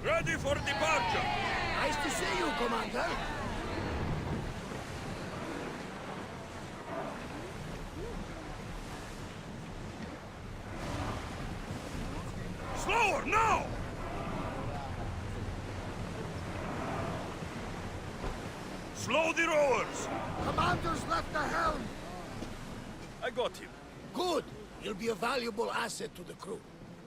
Ready for departure! Nice to see you, Commander. Slower, now! Slow the rowers! Commander's left the helm. I got him. Good. He'll be a valuable asset to the crew.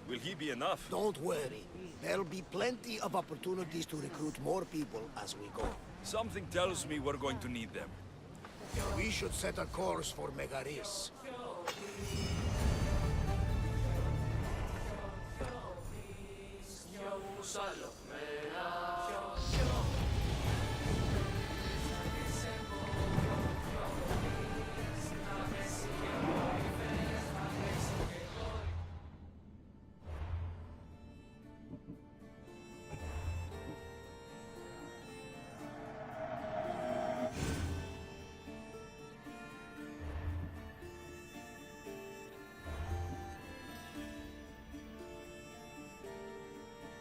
Will he be enough? Don't worry. There'll be plenty of opportunities to recruit more people as we go. Something tells me we're going to need them. We should set a course for Megaris. Salo.